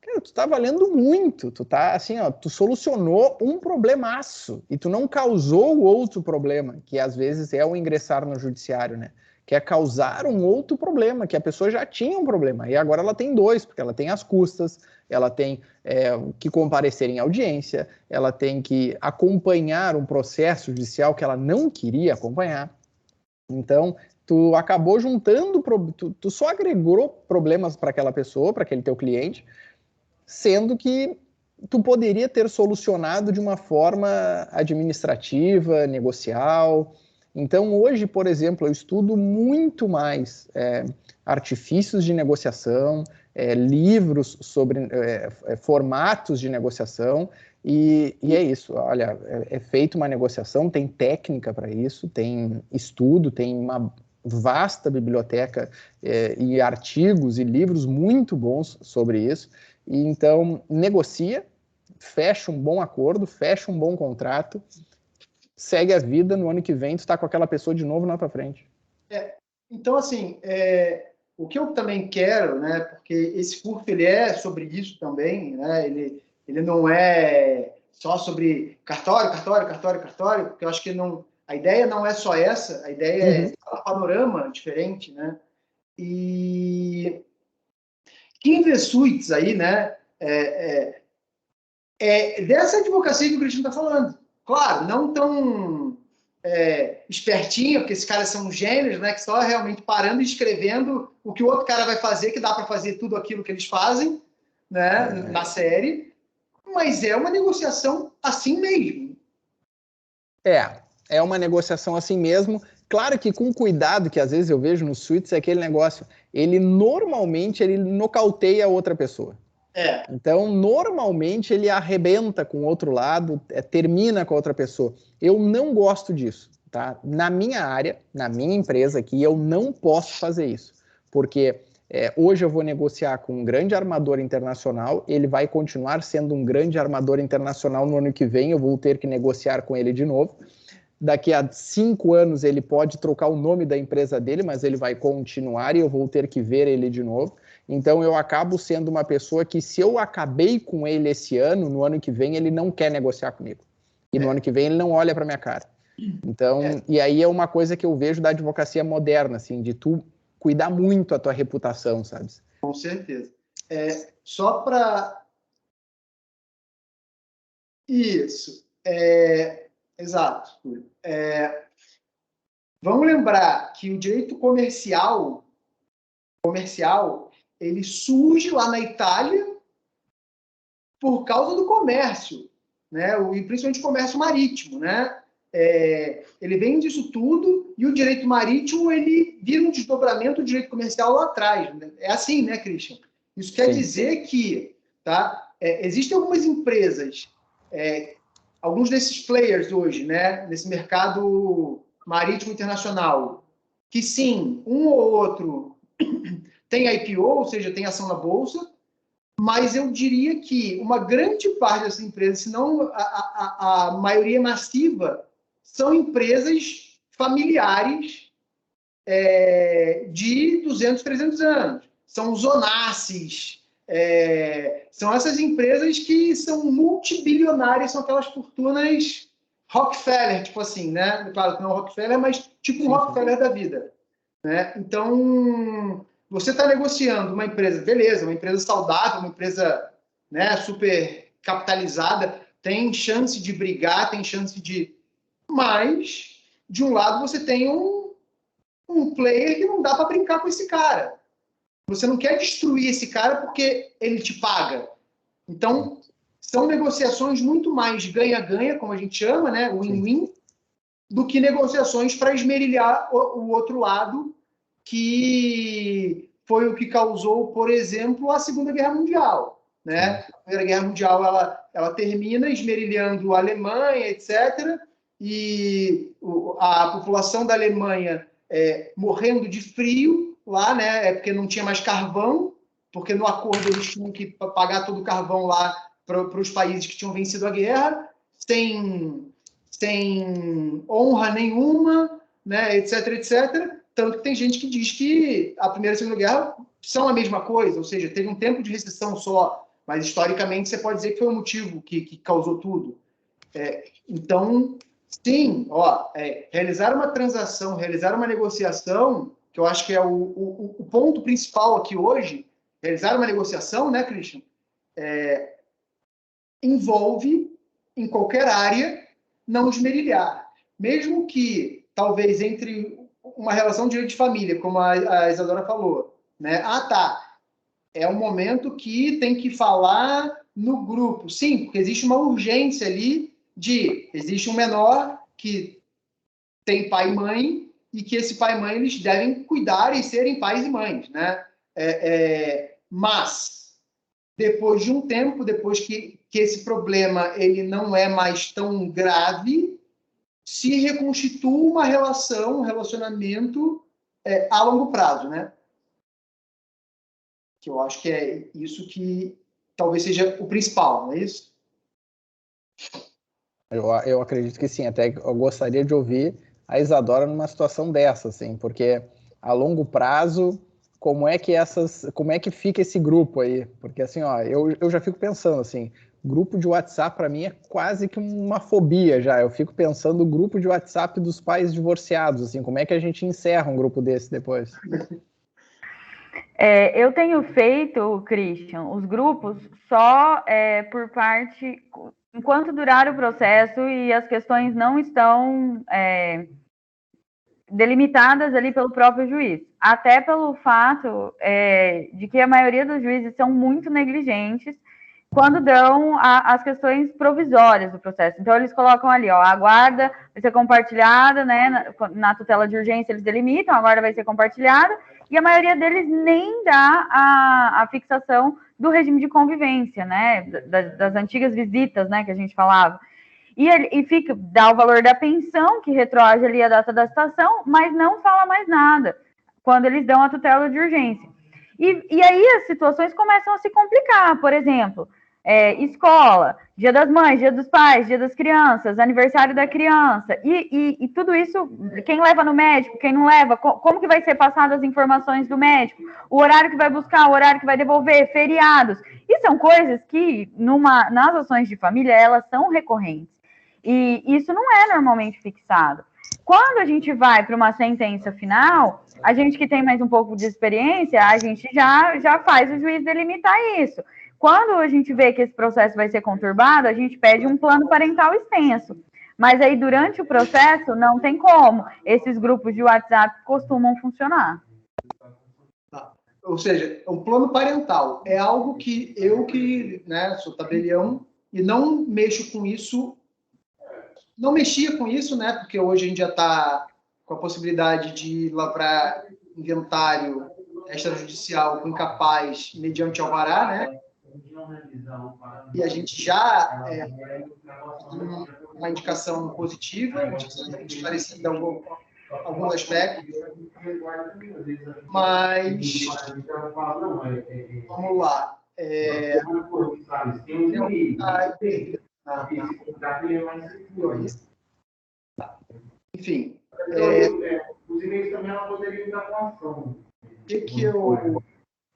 S3: Cara, tu tá valendo muito, tu tá assim, tu solucionou um problemaço e tu não causou o outro problema, que às vezes é o ingressar no judiciário, né? Que é causar um outro problema, que a pessoa já tinha um problema, e agora ela tem dois, porque ela tem as custas, ela tem que comparecer em audiência, ela tem que acompanhar um processo judicial que ela não queria acompanhar. Então, tu acabou juntando, tu só agregou problemas para aquela pessoa, para aquele teu cliente, sendo que tu poderia ter solucionado de uma forma administrativa, negocial. Então, hoje, por exemplo, eu estudo muito mais artifícios de negociação, livros sobre formatos de negociação, e é isso. Olha, é feita uma negociação, tem técnica para isso, tem estudo, tem uma vasta biblioteca e artigos e livros muito bons sobre isso. E então, negocia, fecha um bom acordo, fecha um bom contrato, segue a vida, no ano que vem tu está com aquela pessoa de novo na tua frente.
S2: Então, assim, o que eu também quero, né, porque esse curso ele é sobre isso também, né, ele não é só sobre cartório, porque eu acho que a ideia não é só essa, a ideia é um panorama diferente, né, e Invesuites aí, né, dessa advocacia que o Cristiano está falando. Claro, não tão espertinho, porque esses caras são gênios, né, que só realmente parando e escrevendo o que o outro cara vai fazer, que dá para fazer tudo aquilo que eles fazem, né, na série, mas é uma negociação assim mesmo.
S3: É uma negociação assim mesmo. Claro que com cuidado, que às vezes eu vejo nos suítes, é aquele negócio, ele normalmente nocauteia a outra pessoa. Então, normalmente ele arrebenta com o outro lado, termina com a outra pessoa. Eu não gosto disso, tá? Na minha área, na minha empresa aqui, eu não posso fazer isso, porque hoje eu vou negociar com um grande armador internacional, ele vai continuar sendo um grande armador internacional no ano que vem, eu vou ter que negociar com ele de novo. Daqui a 5 anos ele pode trocar o nome da empresa dele, mas ele vai continuar e eu vou ter que ver ele de novo. Então eu acabo sendo uma pessoa que, se eu acabei com ele esse ano, no ano que vem ele não quer negociar comigo. E no ano que vem ele não olha para minha cara. Então, e aí é uma coisa que eu vejo da advocacia moderna, assim, de tu cuidar muito a tua reputação, sabe?
S2: Com certeza. Só para... Isso. Exato. Vamos lembrar que o direito comercial ele surge lá na Itália por causa do comércio, né? E principalmente o comércio marítimo, né? Ele vem disso tudo e o direito marítimo ele vira um desdobramento do direito comercial lá atrás, né? É assim, né, Christian? Isso quer dizer que tá? Existem algumas empresas, alguns desses players hoje, né, nesse mercado marítimo internacional, que sim, um ou outro tem IPO, ou seja, tem ação na bolsa, mas eu diria que uma grande parte dessas empresas, se não a maioria massiva, são empresas familiares de 200, 300 anos. São zonaces, são essas empresas que são multibilionárias, são aquelas fortunas Rockefeller, tipo assim, né? Claro que não é Rockefeller, mas tipo um Rockefeller da vida, né? Então, você está negociando uma empresa, beleza, uma empresa saudável, uma empresa, né, super capitalizada, tem chance de brigar, tem chance de... Mas, de um lado, você tem um player que não dá para brincar com esse cara. Você não quer destruir esse cara porque ele te paga. Então, são negociações muito mais ganha-ganha, como a gente chama, né, win-win, do que negociações para esmerilhar o outro lado, que foi o que causou, por exemplo, a Segunda Guerra Mundial, né? A Primeira Guerra Mundial ela termina esmerilhando a Alemanha, etc., e a população da Alemanha morrendo de frio lá, né? Porque não tinha mais carvão, porque no acordo eles tinham que pagar todo o carvão lá para os países que tinham vencido a guerra, sem honra nenhuma, né? etc., etc., tanto que tem gente que diz que a Primeira e a Segunda Guerra são a mesma coisa, ou seja, teve um tempo de recessão só, mas historicamente você pode dizer que foi o motivo que causou tudo. Então, sim, realizar uma transação, realizar uma negociação, que eu acho que é o ponto principal aqui hoje, realizar uma negociação, né, Christian, envolve, em qualquer área, não esmerilhar. Mesmo que, talvez, entre uma relação de direito de família, como a Isadora falou, né? É um momento que tem que falar no grupo. Sim, porque existe uma urgência ali existe um menor que tem pai e mãe e que esse pai e mãe eles devem cuidar e serem pais e mães, né? Mas, depois de um tempo, depois que esse problema ele não é mais tão grave, se reconstitua uma relação, um relacionamento a longo prazo, né? Que eu acho que é isso que talvez seja o principal, não é isso?
S3: Eu acredito que sim, até eu gostaria de ouvir a Isadora numa situação dessa, assim, porque a longo prazo, como é que fica esse grupo aí? Porque assim, eu já fico pensando assim, grupo de WhatsApp para mim é quase que uma fobia já. Eu fico pensando no grupo de WhatsApp dos pais divorciados, assim, como é que a gente encerra um grupo desse depois?
S1: Eu tenho feito, Christian, os grupos só por parte, enquanto durar o processo e as questões não estão delimitadas ali pelo próprio juiz. Até pelo fato de que a maioria dos juízes são muito negligentes quando dão as questões provisórias do processo. Então, eles colocam ali, a guarda vai ser compartilhada, né, na tutela de urgência eles delimitam, a guarda vai ser compartilhada, e a maioria deles nem dá a fixação do regime de convivência, né, das antigas visitas, né, que a gente falava. E dá o valor da pensão, que retroage ali a data da citação, mas não fala mais nada quando eles dão a tutela de urgência. E aí as situações começam a se complicar, por exemplo, escola, dia das mães, dia dos pais, dia das crianças, aniversário da criança, e tudo isso, quem leva no médico, quem não leva, como que vai ser passadas as informações do médico, o horário que vai buscar, o horário que vai devolver, feriados, e são coisas que nas ações de família, elas são recorrentes, e isso não é normalmente fixado. Quando a gente vai para uma sentença final, a gente que tem mais um pouco de experiência, a gente já faz o juiz delimitar isso. Quando a gente vê que esse processo vai ser conturbado, a gente pede um plano parental extenso. Mas aí, durante o processo, não tem como. Esses grupos de WhatsApp costumam funcionar.
S2: Ou seja, o plano parental é algo que né, sou tabelião e não mexo com isso. Não mexia com isso, né? Porque hoje a gente já está com a possibilidade de lavrar inventário extrajudicial com incapaz mediante alvará, né? e a gente já uma indicação positiva, esclarecida alguns aspectos, mas vamos lá. Enfim,
S4: os e-mails também ela poderia estar com ação.
S2: que eu...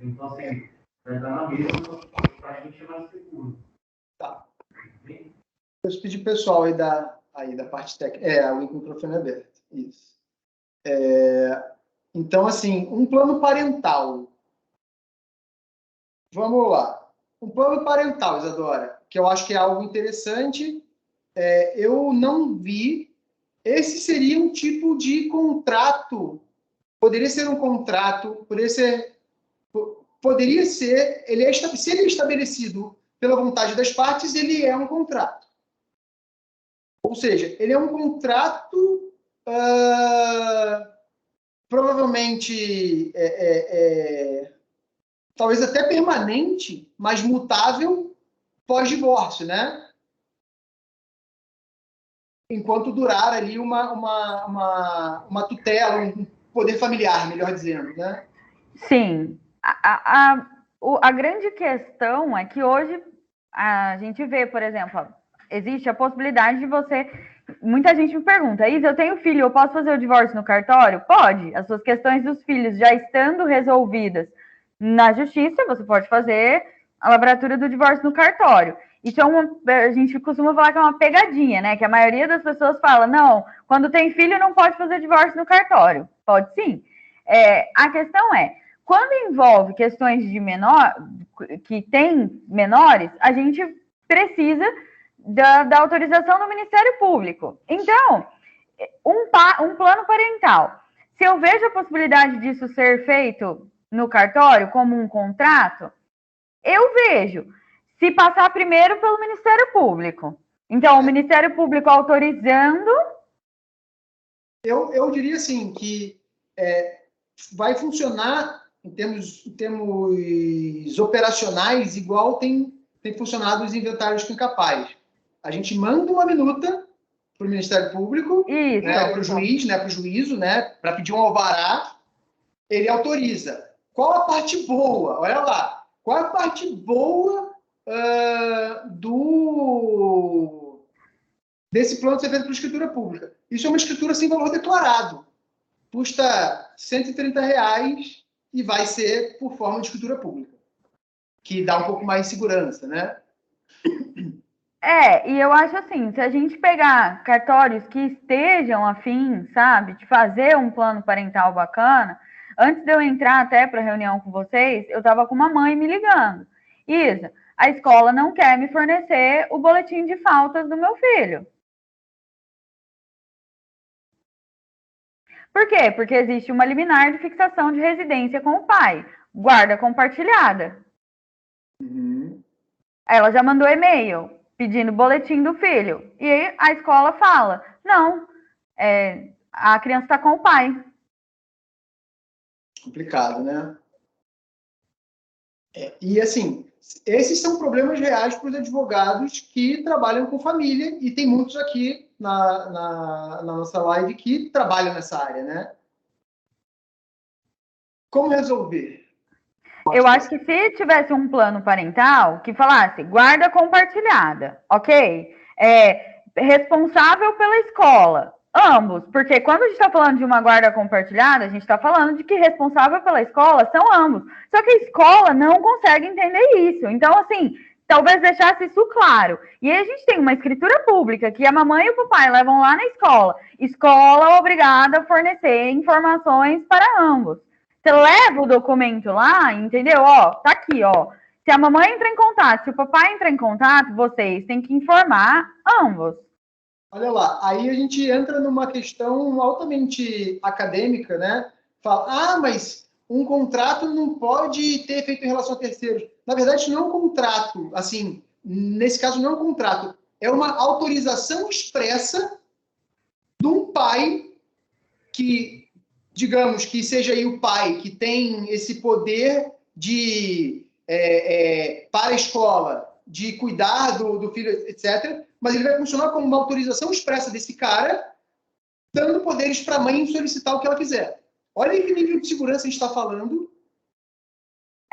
S4: Então, assim, vai dar na mesma para a gente mais seguro.
S2: Tá. Eu pedi pro pessoal aí da parte técnica. O microfone é aberto. Isso. Então, assim, um plano parental. Vamos lá. Um plano parental, Isadora, que eu acho que é algo interessante. Eu não vi. Esse seria um tipo de contrato. Poderia ser um contrato, poderia ser, se ele é estabelecido pela vontade das partes, ele é um contrato. Ou seja, ele é um contrato provavelmente talvez até permanente, mas mutável pós-divórcio, né? Enquanto durar ali uma tutela, um poder familiar, melhor dizendo, né?
S1: Sim. A grande questão é que hoje a gente vê, por exemplo, existe a possibilidade de você... Muita gente me pergunta, Isa, eu tenho filho, eu posso fazer o divórcio no cartório? Pode. As suas questões dos filhos já estando resolvidas na justiça, você pode fazer a lavratura do divórcio no cartório. Isso a gente costuma falar que é uma pegadinha, né? Que a maioria das pessoas fala, não, quando tem filho não pode fazer divórcio no cartório. Pode sim. A questão é, quando envolve questões de menor, que tem menores, a gente precisa da autorização do Ministério Público. Então, um plano parental, se eu vejo a possibilidade disso ser feito no cartório como um contrato, eu vejo. Se passar primeiro pelo Ministério Público. Então, o Ministério Público autorizando...
S2: Eu diria assim, que vai funcionar em termos operacionais, igual tem funcionado os inventários incapazes. A gente manda uma minuta para o Ministério Público, para o juiz, para o juízo, para pedir um alvará, ele autoriza. Qual a parte boa? Olha lá. Qual a parte boa desse plano de ser feito por escritura pública? Isso é uma escritura sem valor declarado. Custa R$130 e vai ser por forma de escritura pública, que dá um pouco mais de segurança, né?
S1: E eu acho assim, se a gente pegar cartórios que estejam afim, sabe, de fazer um plano parental bacana, antes de eu entrar até para a reunião com vocês, eu estava com uma mãe me ligando. Isa, a escola não quer me fornecer o boletim de faltas do meu filho. Por quê? Porque existe uma liminar de fixação de residência com o pai, guarda compartilhada.
S2: Uhum.
S1: Ela já mandou e-mail pedindo boletim do filho. E aí a escola fala, não, a criança está com o pai.
S2: Complicado, né? E assim, esses são problemas reais para os advogados que trabalham com família, e tem muitos aqui na nossa live que trabalham nessa área, né? Como resolver?
S1: Eu acho que se tivesse um plano parental que falasse guarda compartilhada, ok? Responsável pela escola, ambos, porque quando a gente está falando de uma guarda compartilhada, a gente está falando de que responsável pela escola são ambos. Só que a escola não consegue entender isso. Então, assim, talvez deixasse isso claro. E aí a gente tem uma escritura pública que a mamãe e o papai levam lá na escola. Escola obrigada a fornecer informações para ambos. Você leva o documento lá, entendeu? Tá aqui, Se a mamãe entra em contato, se o papai entra em contato, vocês têm que informar ambos.
S2: Olha lá, aí a gente entra numa questão altamente acadêmica, né? Fala, mas um contrato não pode ter efeito em relação a terceiros. Na verdade, não é um contrato, assim, nesse caso não é um contrato, é uma autorização expressa de um pai que, digamos, que seja aí o pai que tem esse poder de para a escola de cuidar do filho, etc., mas ele vai funcionar como uma autorização expressa desse cara, dando poderes para a mãe solicitar o que ela quiser. Olha aí que nível de segurança a gente está falando.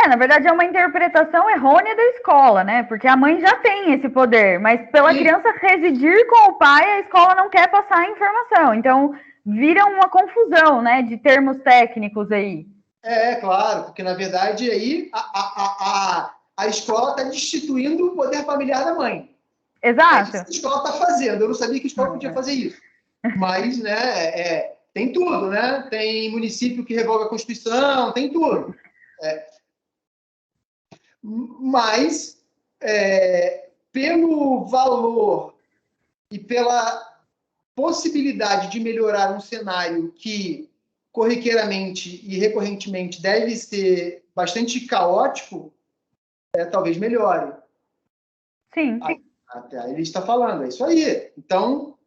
S1: Na verdade, é uma interpretação errônea da escola, né? Porque a mãe já tem esse poder, mas pela criança residir com o pai, a escola não quer passar a informação. Então, vira uma confusão, né, de termos técnicos aí.
S2: Claro, porque, na verdade, aí a escola está destituindo o poder familiar da mãe.
S1: Exato.
S2: É isso que a escola está fazendo. Eu não sabia que a escola podia fazer isso. Mas, né, tem tudo, né? Tem município que revoga a Constituição, tem tudo. Mas, pelo valor e pela possibilidade de melhorar um cenário que, corriqueiramente e recorrentemente, deve ser bastante caótico, talvez melhore.
S1: Sim.
S2: Até ele está falando, é isso aí. Então,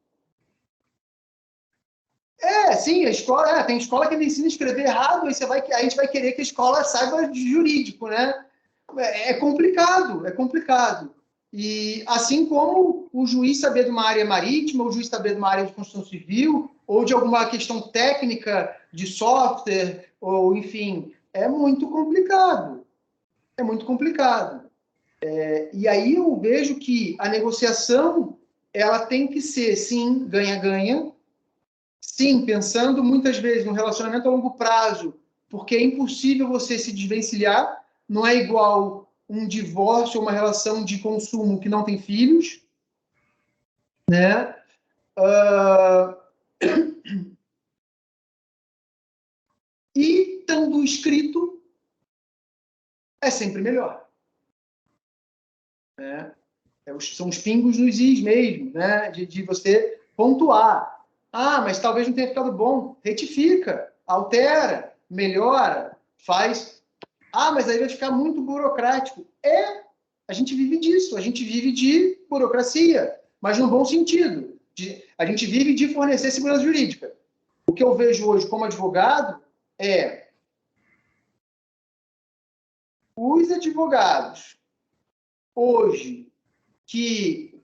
S2: sim, a escola, tem escola que ensina a escrever errado, aí a gente vai querer que a escola saiba de jurídico, né? É complicado, é complicado. E assim como o juiz saber de uma área marítima, o juiz saber de uma área de construção civil, ou de alguma questão técnica de software, ou enfim, é muito complicado. É muito complicado. E aí eu vejo que a negociação ela tem que ser, sim, ganha-ganha, sim, pensando muitas vezes no relacionamento a longo prazo, porque é impossível você se desvencilhar, não é igual um divórcio ou uma relação de consumo que não tem filhos, né? E estando escrito é sempre melhor. Né? São os pingos nos is mesmo, né? De você pontuar. Mas talvez não tenha ficado bom. Retifica, altera, melhora, faz. Mas aí vai ficar muito burocrático. A gente vive disso, a gente vive de burocracia, mas no bom sentido. A gente vive de fornecer segurança jurídica. O que eu vejo hoje como advogado é os advogados hoje que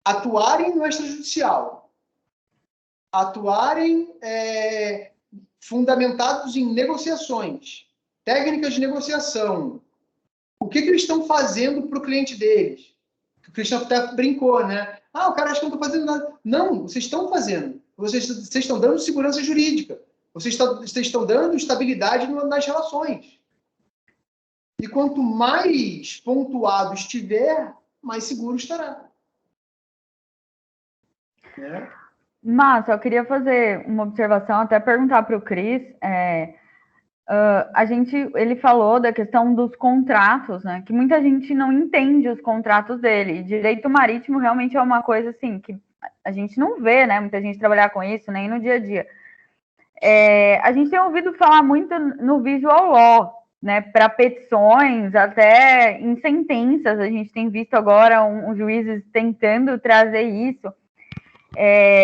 S2: atuarem no extrajudicial, atuarem fundamentados em negociações, técnicas de negociação. O que eles estão fazendo para o cliente deles? O Christian até brincou, né? O cara acha que eu não estou fazendo nada. Não, vocês estão fazendo. Vocês estão dando segurança jurídica. Vocês estão dando estabilidade nas relações. E quanto mais pontuado estiver, mais seguro estará.
S1: Márcio, eu queria fazer uma observação, até perguntar para o Cris. Ele falou da questão dos contratos, né? Que muita gente não entende os contratos dele. E direito marítimo realmente é uma coisa assim que a gente não vê, né? Muita gente trabalhar com isso, nem no dia a dia. A gente tem ouvido falar muito no visual law, né? Para petições, até em sentenças, a gente tem visto agora uns juízes tentando trazer isso.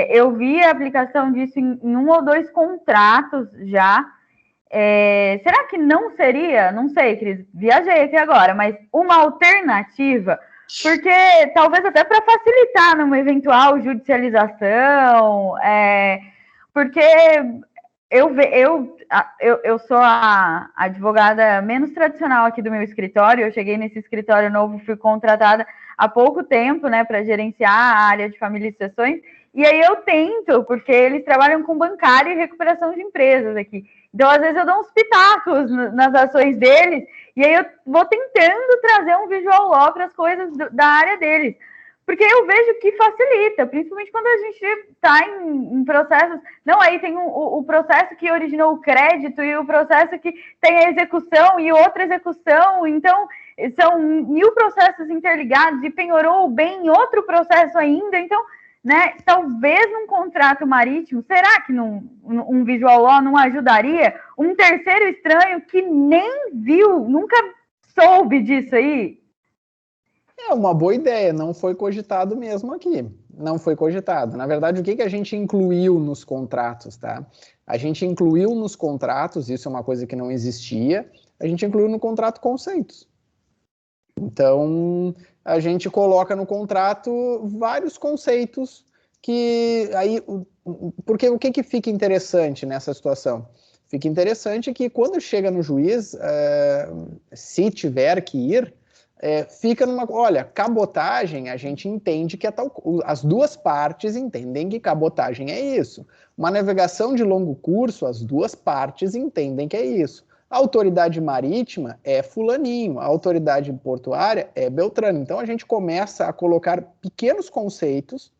S1: Eu vi a aplicação disso em 1 ou 2 contratos já. Será que não seria, não sei, Cris, viajei aqui agora, mas uma alternativa, porque talvez até para facilitar numa eventual judicialização, porque eu sou a advogada menos tradicional aqui do meu escritório. Eu cheguei nesse escritório novo, fui contratada há pouco tempo, né, para gerenciar a área de família e sucessões, e aí eu tento, porque eles trabalham com bancário e recuperação de empresas aqui. Então, às vezes, eu dou uns pitacos nas ações deles, e aí eu vou tentando trazer um visual law para as coisas da área deles. Porque eu vejo que facilita, principalmente quando a gente está em processos. Não, aí tem o processo que originou o crédito e o processo que tem a execução e outra execução. Então, são 1000 processos interligados e penhorou o bem em outro processo ainda. Então, né, talvez num contrato marítimo, será que um visual law não ajudaria? Um terceiro estranho que nem viu, nunca soube disso aí?
S3: É uma boa ideia, não foi cogitado mesmo aqui. Não foi cogitado. Na verdade, o que a gente incluiu nos contratos, tá? A gente incluiu nos contratos, isso é uma coisa que não existia, a gente incluiu no contrato conceitos. Então, a gente coloca no contrato vários conceitos que aí... Porque o que fica interessante nessa situação? Fica interessante que quando chega no juiz, se tiver que ir, fica numa... Olha, cabotagem, a gente entende que é tal... As duas partes entendem que cabotagem é isso. Uma navegação de longo curso, as duas partes entendem que é isso. A autoridade marítima é fulaninho, a autoridade portuária é Beltrano. Então, a gente começa a colocar pequenos conceitos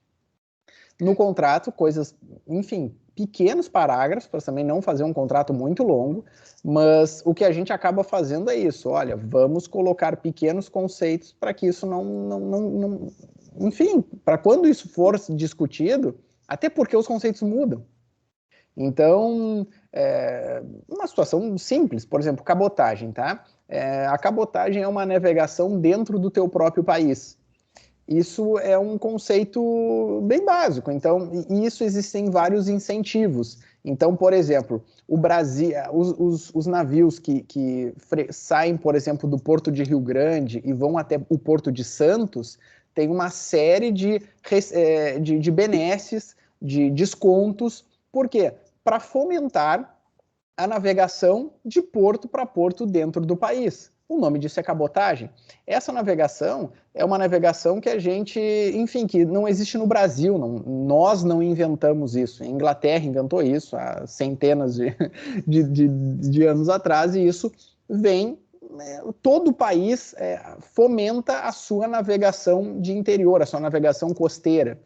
S3: no contrato, coisas, enfim, pequenos parágrafos, para também não fazer um contrato muito longo, mas o que a gente acaba fazendo é isso, olha, vamos colocar pequenos conceitos para que isso não... Enfim, para quando isso for discutido, até porque os conceitos mudam. Então, uma situação simples, por exemplo, cabotagem, tá? A cabotagem é uma navegação dentro do teu próprio país. Isso é um conceito bem básico, então, e isso existem vários incentivos. Então, por exemplo, o Brasil, os navios que saem, por exemplo, do Porto de Rio Grande e vão até o Porto de Santos, tem uma série de benesses, de descontos. Por quê? Para fomentar a navegação de porto para porto dentro do país. O nome disso é cabotagem. Essa navegação é uma navegação que a gente, enfim, que não existe no Brasil, nós não inventamos isso. A Inglaterra inventou isso há centenas de anos atrás, e isso vem, todo o país fomenta a sua navegação de interior, a sua navegação costeira.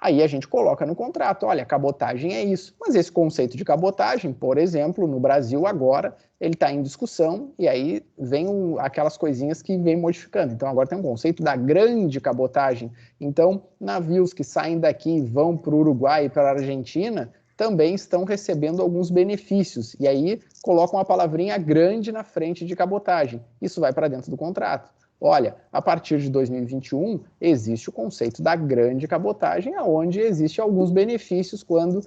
S3: Aí a gente coloca no contrato, olha, cabotagem é isso. Mas esse conceito de cabotagem, por exemplo, no Brasil agora, ele está em discussão, e aí vem aquelas coisinhas que vem modificando. Então agora tem um conceito da grande cabotagem. Então, navios que saem daqui e vão para o Uruguai e para a Argentina também estão recebendo alguns benefícios. E aí colocam a palavrinha grande na frente de cabotagem. Isso vai para dentro do contrato. Olha, a partir de 2021, existe o conceito da grande cabotagem, onde existe alguns benefícios quando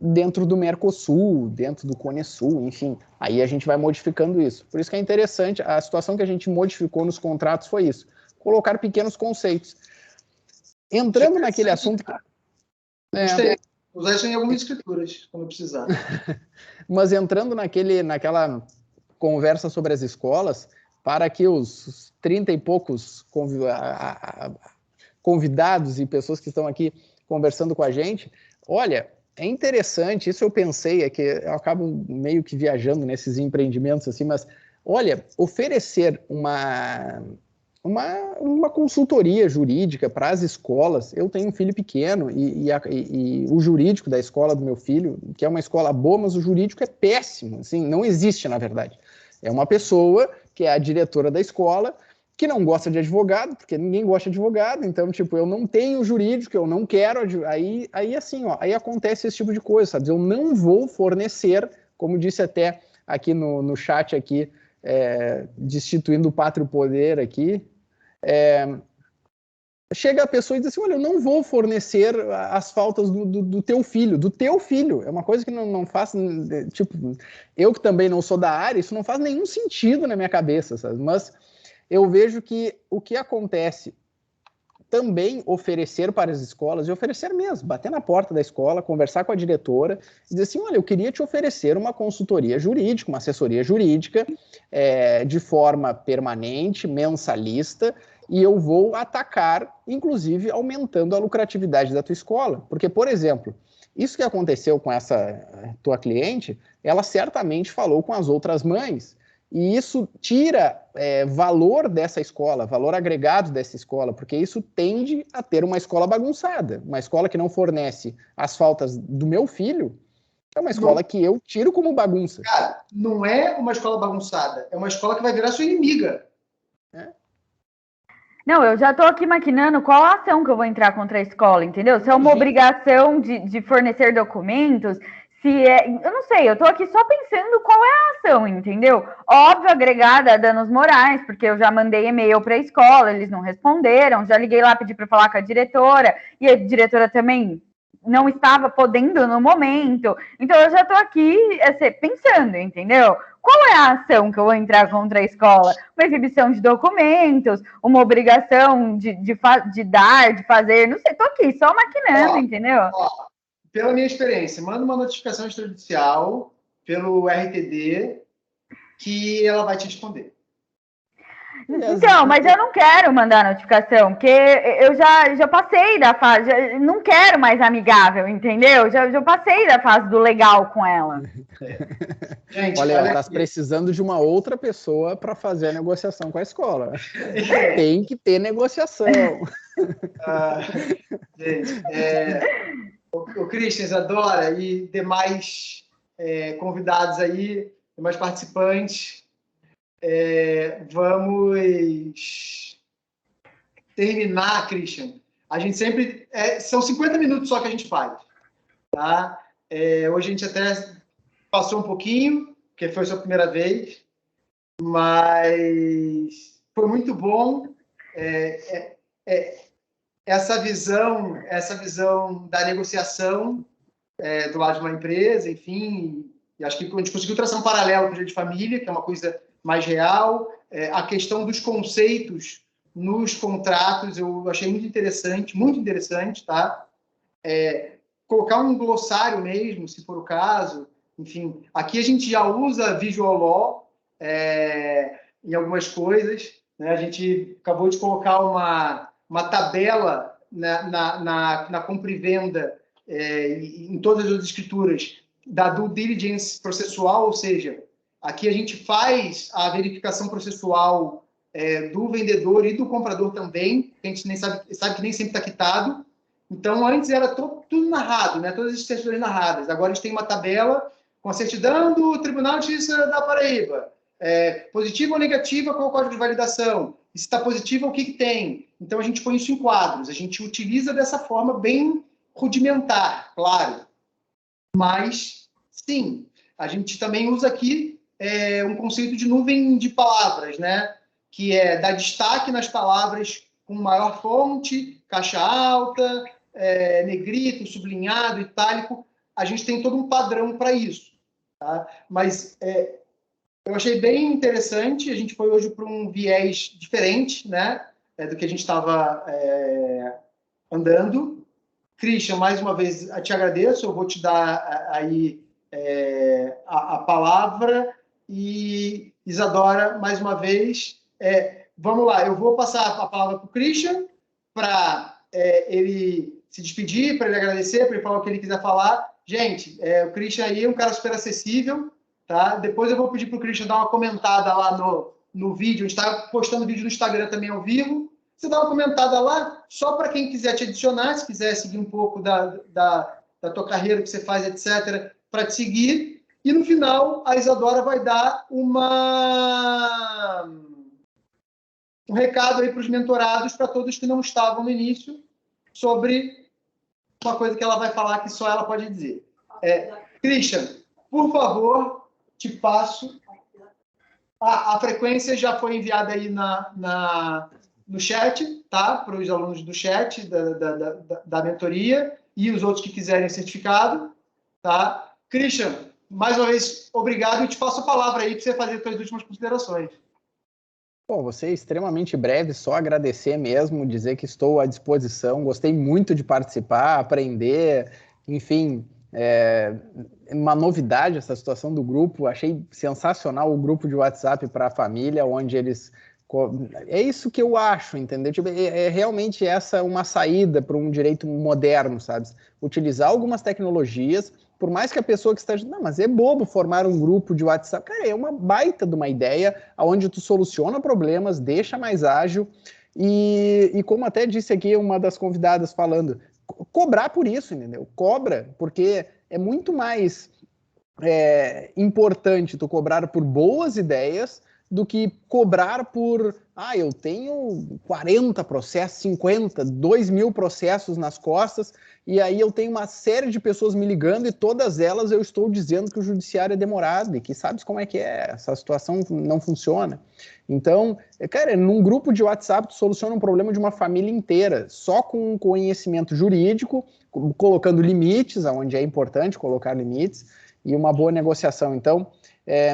S3: dentro do Mercosul, dentro do Cone Sul, enfim, aí a gente vai modificando isso. Por isso que é interessante, a situação que a gente modificou nos contratos foi isso, colocar pequenos conceitos. Entrando naquele assunto...
S2: Usar isso em algumas escrituras, quando precisar.
S3: Mas entrando naquela conversa sobre as escolas, para que os 30 e poucos convidados e pessoas que estão aqui conversando com a gente, olha, é interessante, isso eu pensei, que eu acabo meio que viajando nesses empreendimentos assim, mas olha, oferecer uma consultoria jurídica para as escolas. Eu tenho um filho pequeno e o jurídico da escola do meu filho, que é uma escola boa, mas o jurídico é péssimo, assim, não existe na verdade. É uma pessoa que é a diretora da escola, que não gosta de advogado, porque ninguém gosta de advogado, então, tipo, eu não tenho jurídico, eu não quero, aí assim, ó, aí acontece esse tipo de coisa, sabe? Eu não vou fornecer, como disse até aqui no chat aqui, destituindo o pátrio poder aqui, chega a pessoa e diz assim, olha, eu não vou fornecer as faltas do teu filho, é uma coisa que não faz, tipo, eu que também não sou da área, isso não faz nenhum sentido na minha cabeça, sabe? Mas eu vejo que o que acontece também oferecer para as escolas, e oferecer mesmo, bater na porta da escola, conversar com a diretora, e dizer assim, olha, eu queria te oferecer uma consultoria jurídica, uma assessoria jurídica, de forma permanente, mensalista, e eu vou atacar, inclusive, aumentando a lucratividade da tua escola. Porque, por exemplo, isso que aconteceu com essa tua cliente, ela certamente falou com as outras mães, e isso tira valor dessa escola, valor agregado dessa escola, porque isso tende a ter uma escola bagunçada. Uma escola que não fornece as faltas do meu filho é uma escola que eu tiro como bagunça.
S2: Cara, não é uma escola bagunçada, é uma escola que vai virar sua inimiga.
S1: Não, eu já estou aqui maquinando qual a ação que eu vou entrar contra a escola, entendeu? Se é uma obrigação de fornecer documentos, eu não sei, eu estou aqui só pensando qual é a ação, entendeu? Óbvio, agregada a danos morais, porque eu já mandei e-mail para a escola, eles não responderam, já liguei lá, pedi para falar com a diretora, e a diretora também não estava podendo no momento. Então, eu já estou aqui pensando, entendeu? Qual é a ação que eu vou entrar contra a escola? Uma exibição de documentos, uma obrigação de dar, de fazer, não sei, estou aqui só maquinando, entendeu?
S2: Pela minha experiência, manda uma notificação extrajudicial pelo RTD que ela vai te responder.
S1: Então, mas eu não quero mandar notificação, porque eu já passei da fase, não quero mais amigável, entendeu? Já passei da fase do legal com ela.
S3: Gente, olha, ela está precisando de uma outra pessoa para fazer a negociação com a escola. Tem que ter negociação.
S2: Gente, o Christian, Isadora e demais convidados aí, demais participantes, vamos terminar, Christian. A gente sempre... são 50 minutos só que a gente faz. Tá? Hoje a gente até passou um pouquinho, porque foi a sua primeira vez, mas foi muito bom essa visão da negociação do lado de uma empresa, enfim, e acho que a gente conseguiu traçar um paralelo com o direito de família, que é uma coisa mais real, a questão dos conceitos nos contratos, eu achei muito interessante, tá? Colocar um glossário mesmo, se for o caso, enfim, aqui a gente já usa Visual Law em algumas coisas, né? A gente acabou de colocar uma tabela na compra e venda em todas as escrituras da due diligence processual, ou seja, aqui a gente faz a verificação processual do vendedor e do comprador também, que a gente nem sabe que nem sempre está quitado. Então, antes era tudo narrado, né? Todas as certidões narradas. Agora a gente tem uma tabela com a certidão do Tribunal de Justiça da Paraíba. Positiva ou negativa, qual é o código de validação? E se está positiva, o que tem? Então, a gente põe isso em quadros. A gente utiliza dessa forma bem rudimentar, claro. Mas, sim, a gente também usa aqui um conceito de nuvem de palavras, né? Que é dar destaque nas palavras com maior fonte, caixa alta, negrito, sublinhado, itálico. A gente tem todo um padrão para isso. Tá? Mas eu achei bem interessante. A gente foi hoje para um viés diferente, né? Do que a gente estava andando. Christian, mais uma vez, eu te agradeço. Eu vou te dar aí a palavra. E, Isadora, mais uma vez, vamos lá. Eu vou passar a palavra para o Christian, para ele se despedir, para ele agradecer, para ele falar o que ele quiser falar. Gente, o Christian aí é um cara super acessível, tá? Depois eu vou pedir para o Christian dar uma comentada lá no vídeo. A gente está postando vídeo no Instagram também ao vivo. Você dá uma comentada lá, só para quem quiser te adicionar, se quiser seguir um pouco da tua carreira, o que você faz, etc., para te seguir. E no final, a Isadora vai dar um recado aí para os mentorados, para todos que não estavam no início, sobre uma coisa que ela vai falar que só ela pode dizer. Christian, por favor, te passo. A frequência já foi enviada aí no chat, tá? Para os alunos do chat da mentoria e os outros que quiserem certificado, tá? Christian, mais uma vez, obrigado, e te passo a palavra aí para você fazer as suas últimas considerações.
S3: Bom, vou ser extremamente breve, só agradecer mesmo, dizer que estou à disposição, gostei muito de participar, aprender, enfim, uma novidade essa situação do grupo, achei sensacional o grupo de WhatsApp para a família, onde eles... É isso que eu acho, entendeu? Tipo, realmente essa uma saída para um direito moderno, sabe? Utilizar algumas tecnologias, por mais que a pessoa que esteja... Não, mas é bobo formar um grupo de WhatsApp. Cara, é uma baita de uma ideia, onde tu soluciona problemas, deixa mais ágil, e como até disse aqui uma das convidadas falando, cobrar por isso, entendeu? Cobra, porque é muito mais importante tu cobrar por boas ideias do que cobrar por, eu tenho 40 processos, 50, 2.000 processos nas costas, e aí eu tenho uma série de pessoas me ligando e todas elas eu estou dizendo que o judiciário é demorado e que sabes como é que é, essa situação não funciona. Então, cara, num grupo de WhatsApp tu soluciona um problema de uma família inteira, só com conhecimento jurídico, colocando limites, onde é importante colocar limites, e uma boa negociação. Então,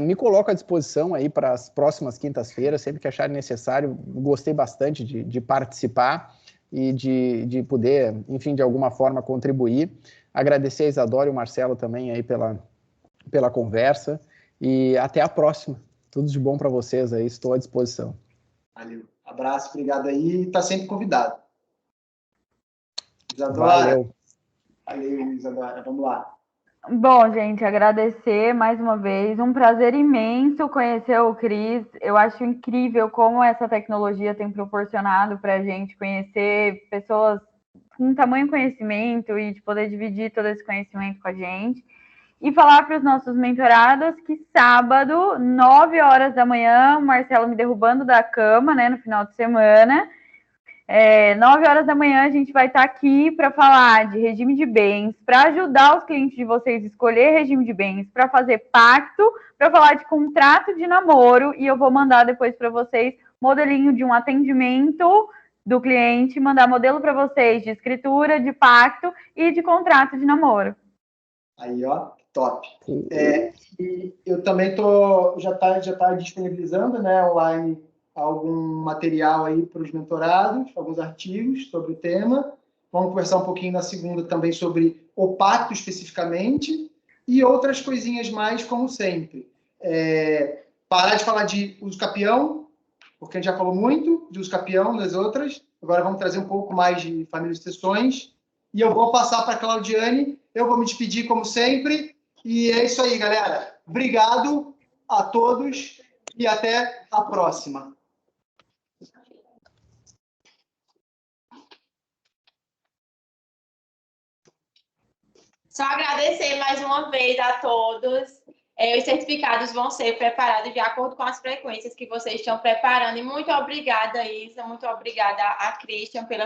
S3: me coloco à disposição aí para as próximas quintas-feiras, sempre que acharem necessário. Gostei bastante de participar e de poder, enfim, de alguma forma contribuir. Agradecer a Isadora e o Marcelo também aí pela conversa e até a próxima. Tudo de bom para vocês aí, estou à disposição.
S2: Valeu. Abraço, obrigado aí. Está sempre convidado. Isadora. Valeu, Isadora. Vamos lá.
S1: Bom, gente, agradecer mais uma vez. Um prazer imenso conhecer o Cris. Eu acho incrível como essa tecnologia tem proporcionado para a gente conhecer pessoas com tamanho conhecimento e de poder dividir todo esse conhecimento com a gente. E falar para os nossos mentorados que sábado, 9 horas da manhã, o Marcelo me derrubando da cama, né, no final de semana, 9 horas da manhã a gente vai estar aqui para falar de regime de bens, para ajudar os clientes de vocês a escolher regime de bens, para fazer pacto, para falar de contrato de namoro, e eu vou mandar depois para vocês modelinho de um atendimento do cliente, mandar modelo para vocês de escritura, de pacto e de contrato de namoro.
S2: Aí, ó, top. E eu também já tá disponibilizando, né, online, algum material aí para os mentorados, alguns artigos sobre o tema. Vamos conversar um pouquinho na segunda também sobre o pacto especificamente e outras coisinhas mais, como sempre. Parar de falar de uso capião, porque a gente já falou muito de uso capião das outras. Agora vamos trazer um pouco mais de família de sessões. E eu vou passar para a Claudiane. Eu vou me despedir, como sempre. E é isso aí, galera. Obrigado a todos e até a próxima.
S5: Só agradecer mais uma vez a todos. Os certificados vão ser preparados de acordo com as frequências que vocês estão preparando. E muito obrigada, Isa. Muito obrigada a Christian pela